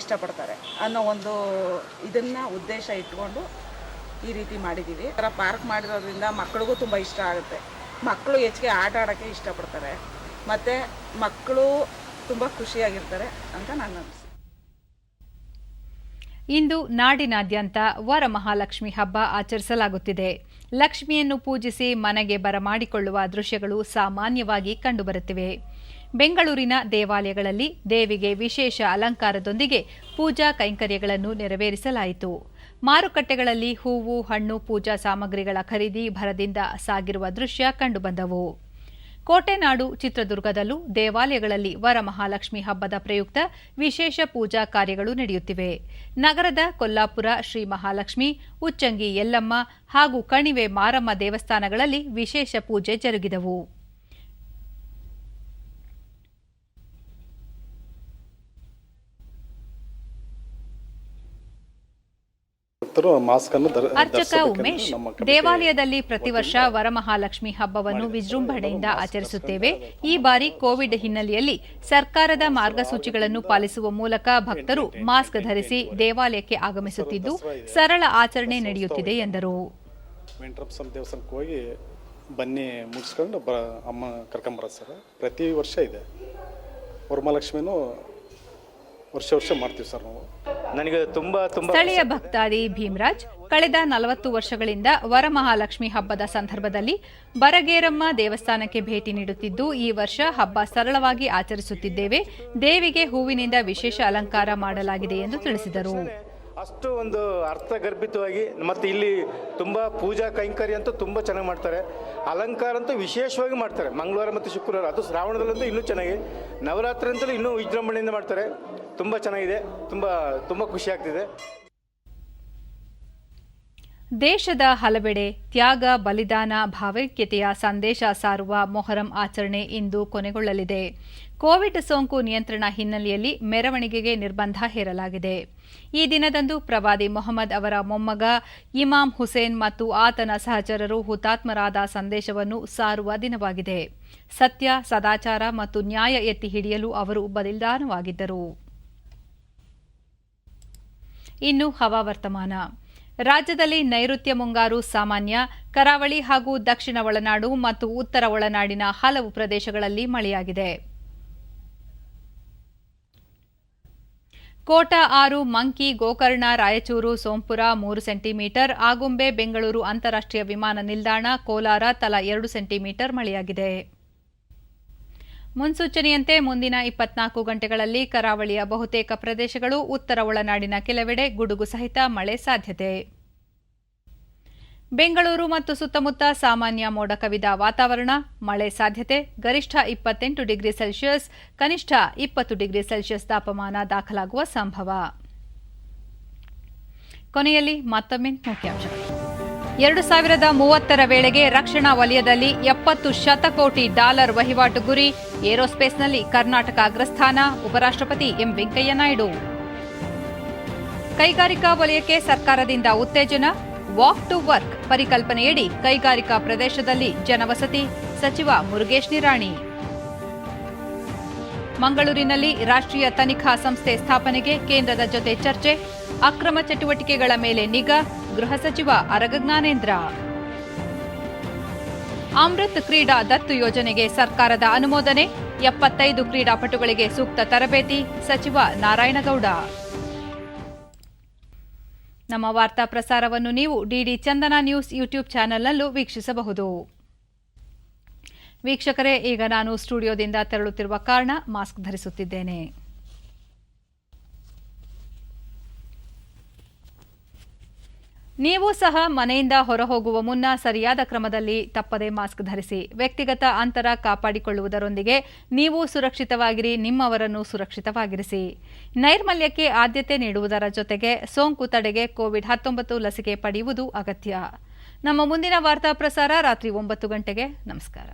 ಇಷ್ಟಪಡ್ತಾರೆ ಅನ್ನೋ ಒಂದು ಇದನ್ನ ಉದ್ದೇಶ ಇಟ್ಕೊಂಡು ಈ ರೀತಿ ಮಾಡಿದ್ದೀವಿ. ಪಾರ್ಕ್ ಮಾಡಿರೋದ್ರಿಂದ ಮಕ್ಕಳಿಗೂ ತುಂಬ ಇಷ್ಟ ಆಗುತ್ತೆ. ಮಕ್ಕಳು ಹೆಚ್ಚಿಗೆ ಆಟ ಆಡೋಕ್ಕೆ ಇಷ್ಟಪಡ್ತಾರೆ ಮತ್ತು ಮಕ್ಕಳು ತುಂಬ ಖುಷಿಯಾಗಿರ್ತಾರೆ ಅಂತ ನನ್ನ ಅನಿಸಿಕೆ. ಇಂದು ನಾಡಿನಾದ್ಯಂತ ವರಮಹಾಲಕ್ಷ್ಮಿ ಹಬ್ಬ ಆಚರಿಸಲಾಗುತ್ತಿದೆ. ಲಕ್ಷ್ಮಿಯನ್ನು ಪೂಜಿಸಿ ಮನೆಗೆ ಬರಮಾಡಿಕೊಳ್ಳುವ ದೃಶ್ಯಗಳು ಸಾಮಾನ್ಯವಾಗಿ ಕಂಡುಬರುತ್ತಿವೆ. ಬೆಂಗಳೂರಿನ ದೇವಾಲಯಗಳಲ್ಲಿ ದೇವಿಗೆ ವಿಶೇಷ ಅಲಂಕಾರದೊಂದಿಗೆ ಪೂಜಾ ಕೈಂಕರ್ಯಗಳನ್ನು ನೆರವೇರಿಸಲಾಯಿತು. ಮಾರುಕಟ್ಟೆಗಳಲ್ಲಿ ಹೂವು, ಹಣ್ಣು, ಪೂಜಾ ಸಾಮಗ್ರಿಗಳ ಖರೀದಿ ಭರದಿಂದ ಸಾಗಿರುವ ದೃಶ್ಯ ಕಂಡುಬಂದವು. ಕೋಟೆನಾಡು ಚಿತ್ರದುರ್ಗದಲ್ಲೂ ದೇವಾಲಯಗಳಲ್ಲಿ ವರಮಹಾಲಕ್ಷ್ಮಿ ಹಬ್ಬದ ಪ್ರಯುಕ್ತ ವಿಶೇಷ ಪೂಜಾ ಕಾರ್ಯಗಳು ನಡೆಯುತ್ತಿವೆ. ನಗರದ ಕೊಲ್ಲಾಪುರ ಶ್ರೀ ಮಹಾಲಕ್ಷ್ಮಿ, ಉಚ್ಚಂಗಿ ಯಲ್ಲಮ್ಮ ಹಾಗೂ ಕಣಿವೆ ಮಾರಮ್ಮ ದೇವಸ್ಥಾನಗಳಲ್ಲಿ ವಿಶೇಷ ಪೂಜೆ ಜರುಗಿದವು. ಅರ್ಚಕ ಉಮೇಶ್, ದೇವಾಲಯದಲ್ಲಿ ಪ್ರತಿ ವರ್ಷ ವರಮಹಾಲಕ್ಷ್ಮಿ ಹಬ್ಬವನ್ನು ವಿಜೃಂಭಣೆಯಿಂದ ಆಚರಿಸುತ್ತೇವೆ. ಈ ಬಾರಿ ಕೋವಿಡ್ ಹಿನ್ನೆಲೆಯಲ್ಲಿ ಸರ್ಕಾರದ ಮಾರ್ಗಸೂಚಿಗಳನ್ನು ಪಾಲಿಸುವ ಮೂಲಕ ಭಕ್ತರು ಮಾಸ್ಕ್ ಧರಿಸಿ ದೇವಾಲಯಕ್ಕೆ ಆಗಮಿಸುತ್ತಿದ್ದು ಸರಳ ಆಚರಣೆ ನಡೆಯುತ್ತಿದೆ ಎಂದರು. ದೇವಸ್ಥಾನಕ್ಕೆ ಹೋಗಿ ಬನ್ನಿ ಮುಗಿಸ್ಕೊಂಡು ಅಮ್ಮ ಕರ್ಕೊಂಬರೋದು ಸರ್. ಪ್ರತಿ ವರ್ಷ ಇದೆ. ವರಮಹಾಲಕ್ಷ್ಮಿನೂ ವರ್ಷ ಮಾಡ್ತೀವಿ ಸರ್ ನಾವು. ನನಗೆ ತುಂಬಾ ಸ್ಥಳೀಯ ಭಕ್ತಾದಿ ಭೀಮರಾಜ್, ಕಳೆದ 40 ವರ್ಷಗಳಿಂದ ವರಮಹಾಲಕ್ಷ್ಮಿ ಹಬ್ಬದ ಸಂದರ್ಭದಲ್ಲಿ ಬರಗೇರಮ್ಮ ದೇವಸ್ಥಾನಕ್ಕೆ ಭೇಟಿ ನೀಡುತ್ತಿದ್ದು, ಈ ವರ್ಷ ಹಬ್ಬ ಸರಳವಾಗಿ ಆಚರಿಸುತ್ತಿದ್ದೇವೆ. ದೇವಿಗೆ ಹೂವಿನಿಂದ ವಿಶೇಷ ಅಲಂಕಾರ ಮಾಡಲಾಗಿದೆ ಎಂದು ತಿಳಿಸಿದರು. ಅಷ್ಟು ಒಂದು ಅರ್ಥಗರ್ಭಿತವಾಗಿ ಮತ್ತು ಇಲ್ಲಿ ತುಂಬ ಪೂಜಾ ಕೈಂಕರ್ಯ ಅಂತೂ ತುಂಬ ಚೆನ್ನಾಗಿ ಮಾಡ್ತಾರೆ. ಅಲಂಕಾರ ಅಂತೂ ವಿಶೇಷವಾಗಿ ಮಾಡ್ತಾರೆ. ಮಂಗಳವಾರ ಮತ್ತು ಶುಕ್ರವಾರ, ಅದು ಶ್ರಾವಣದಲ್ಲಂತೂ ಇನ್ನೂ ಚೆನ್ನಾಗಿ, ನವರಾತ್ರಿ ಅಂತಲೂ ಇನ್ನೂ ವಿಜೃಂಭಣೆಯಿಂದ ಮಾಡ್ತಾರೆ. ತುಂಬ ಚೆನ್ನಾಗಿದೆ. ತುಂಬ ಖುಷಿ ಆಗ್ತಿದೆ. ದೇಶದ ಹಲವೆಡೆ ತ್ಯಾಗ, ಬಲಿದಾನ, ಭಾವೈಕ್ಯತೆಯ ಸಂದೇಶ ಸಾರುವ ಮೊಹರಂ ಆಚರಣೆ ಇಂದು ಕೊನೆಗೊಳ್ಳಲಿದೆ. ಕೋವಿಡ್ ಸೋಂಕು ನಿಯಂತ್ರಣ ಹಿನ್ನೆಲೆಯಲ್ಲಿ ಮೆರವಣಿಗೆಗೆ ನಿರ್ಬಂಧ ಹೇರಲಾಗಿದೆ. ಈ ದಿನದಂದು ಪ್ರವಾದಿ ಮೊಹಮ್ಮದ್ ಅವರ ಮೊಮ್ಮಗ ಇಮಾಮ್ ಹುಸೇನ್ ಮತ್ತು ಆತನ ಸಹಚರರು ಹುತಾತ್ಮರಾದ ಸಂದೇಶವನ್ನು ಸಾರುವ ದಿನವಾಗಿದೆ. ಸತ್ಯ, ಸದಾಚಾರ ಮತ್ತು ನ್ಯಾಯ ಎತ್ತಿ ಹಿಡಿಯಲು ಅವರು ಬಲಿದಾನವಾಗಿದ್ದರು. ಇನ್ನು ಹವಾವರ್ತಮಾನ. ರಾಜ್ಯದಲ್ಲಿ ನೈಋತ್ಯ ಮುಂಗಾರು ಸಾಮಾನ್ಯ, ಕರಾವಳಿ ಹಾಗೂ ದಕ್ಷಿಣ ಒಳನಾಡು ಮತ್ತು ಉತ್ತರ ಒಳನಾಡಿನ ಹಲವು ಪ್ರದೇಶಗಳಲ್ಲಿ ಮಳೆಯಾಗಿದೆ. ಕೋಟ 6, ಮಂಕಿ, ಗೋಕರ್ಣ, ರಾಯಚೂರು, ಸೋಂಪುರ 3 ಸೆಂಟಿಮೀಟರ್, ಆಗುಂಬೆ, ಬೆಂಗಳೂರು ಅಂತಾರಾಷ್ಟ್ರೀಯ ವಿಮಾನ ನಿಲ್ದಾಣ, ಕೋಲಾರ ತಲಾ 2 ಸೆಂಟಿಮೀಟರ್ ಮಳೆಯಾಗಿದೆ. ಮುನ್ಸೂಚನೆಯಂತೆ ಮುಂದಿನ 24 ಗಂಟೆಗಳಲ್ಲಿ ಕರಾವಳಿಯ ಬಹುತೇಕ ಪ್ರದೇಶಗಳು, ಉತ್ತರ ಒಳನಾಡಿನ ಕೆಲವೆಡೆ ಗುಡುಗು ಸಹಿತ ಮಳೆ ಸಾಧ್ಯತೆ. ಬೆಂಗಳೂರು ಮತ್ತು ಸುತ್ತಮುತ್ತ ಸಾಮಾನ್ಯ ಮೋಡ ಕವಿದ ವಾತಾವರಣ, ಮಳೆ ಸಾಧ್ಯತೆ. ಗರಿಷ್ಠ 28 ಡಿಗ್ರಿ ಸೆಲ್ಸಿಯಸ್, ಕನಿಷ್ಠ 20 ಡಿಗ್ರಿ ಸೆಲ್ಸಿಯಸ್ ತಾಪಮಾನ ದಾಖಲಾಗುವ ಸಂಭವ. ಕೊನೆಯಲ್ಲಿ ಮತ್ತೊಮ್ಮೆ ಮುಖ್ಯಾಂಶಗಳು. 2030ರ ವೇಳೆಗೆ ರಕ್ಷಣಾ ವಲಯದಲ್ಲಿ $70 ಶತಕೋಟಿ ವಹಿವಾಟು ಗುರಿ. ಏರೋಸ್ಪೇಸ್ನಲ್ಲಿ ಕರ್ನಾಟಕ ಅಗ್ರಸ್ಥಾನ. ಉಪರಾಷ್ಟ್ರಪತಿ ಎಂ ವೆಂಕಯ್ಯ ನಾಯ್ಡು. ಕೈಗಾರಿಕಾ ವಲಯಕ್ಕೆ ಸರ್ಕಾರದಿಂದ ಉತ್ತೇಜನ. ವಾಕ್ ಟು ವರ್ಕ್ ಪರಿಕಲ್ಪನೆಯಡಿ ಕೈಗಾರಿಕಾ ಪ್ರದೇಶದಲ್ಲಿ ಜನವಸತಿ. ಸಚಿವ ಮುರುಗೇಶ್ ನಿರಾಣಿ. ಮಂಗಳೂರಿನಲ್ಲಿ ರಾಷ್ಟ್ರೀಯ ತನಿಖಾ ಸಂಸ್ಥೆ ಸ್ಥಾಪನೆಗೆ ಕೇಂದ್ರದ ಜೊತೆ ಚರ್ಚೆ. ಅಕ್ರಮ ಚಟುವಟಿಕೆಗಳ ಮೇಲೆ ನಿಗಾ. ಗೃಹ ಸಚಿವ ಅರಗ ಜ್ಞಾನೇಂದ್ರ. ಅಮೃತ್ ಕ್ರೀಡಾ ದತ್ತು ಯೋಜನೆಗೆ ಸರ್ಕಾರದ ಅನುಮೋದನೆ. 75 ಕ್ರೀಡಾಪಟುಗಳಿಗೆ ಸೂಕ್ತ ತರಬೇತಿ. ಸಚಿವ ನಾರಾಯಣಗೌಡ. ನಮ್ಮ ವಾರ್ತಾ ಪ್ರಸಾರವನ್ನು ನೀವು ಡಿಡಿ ಚಂದನ ನ್ಯೂಸ್ ಯೂಟ್ಯೂಬ್ ಚಾನೆಲ್ನಲ್ಲೂ ವೀಕ್ಷಿಸಬಹುದು. ವೀಕ್ಷಕರೇ, ಈಗ ನಾನು ಸ್ಟುಡಿಯೋದಿಂದ ತೆರಳುತ್ತಿರುವ ಕಾರಣ ಮಾಸ್ಕ್ ಧರಿಸುತ್ತಿದ್ದೇನೆ. ನೀವು ಸಹ ಮನೆಯಿಂದ ಹೊರಹೋಗುವ ಮುನ್ನ ಸರಿಯಾದ ಕ್ರಮದಲ್ಲಿ ತಪ್ಪದೆ ಮಾಸ್ಕ್ ಧರಿಸಿ. ವ್ಯಕ್ತಿಗತ ಅಂತರ ಕಾಪಾಡಿಕೊಳ್ಳುವುದರೊಂದಿಗೆ ನೀವು ಸುರಕ್ಷಿತವಾಗಿರಿ, ನಿಮ್ಮವರನ್ನು ಸುರಕ್ಷಿತವಾಗಿರಿಸಿ. ನೈರ್ಮಲ್ಯಕ್ಕೆ ಆದ್ಯತೆ ನೀಡುವುದರ ಜೊತೆಗೆ ಸೋಂಕು ತಡೆಗೆ ಕೋವಿಡ್-19 ಲಸಿಕೆ ಪಡೆಯುವುದು ಅಗತ್ಯ. ನಮ್ಮ ಮುಂದಿನ ವಾರ್ತಾ ಪ್ರಸಾರ ರಾತ್ರಿ 9 ಗಂಟೆಗೆ. ನಮಸ್ಕಾರ.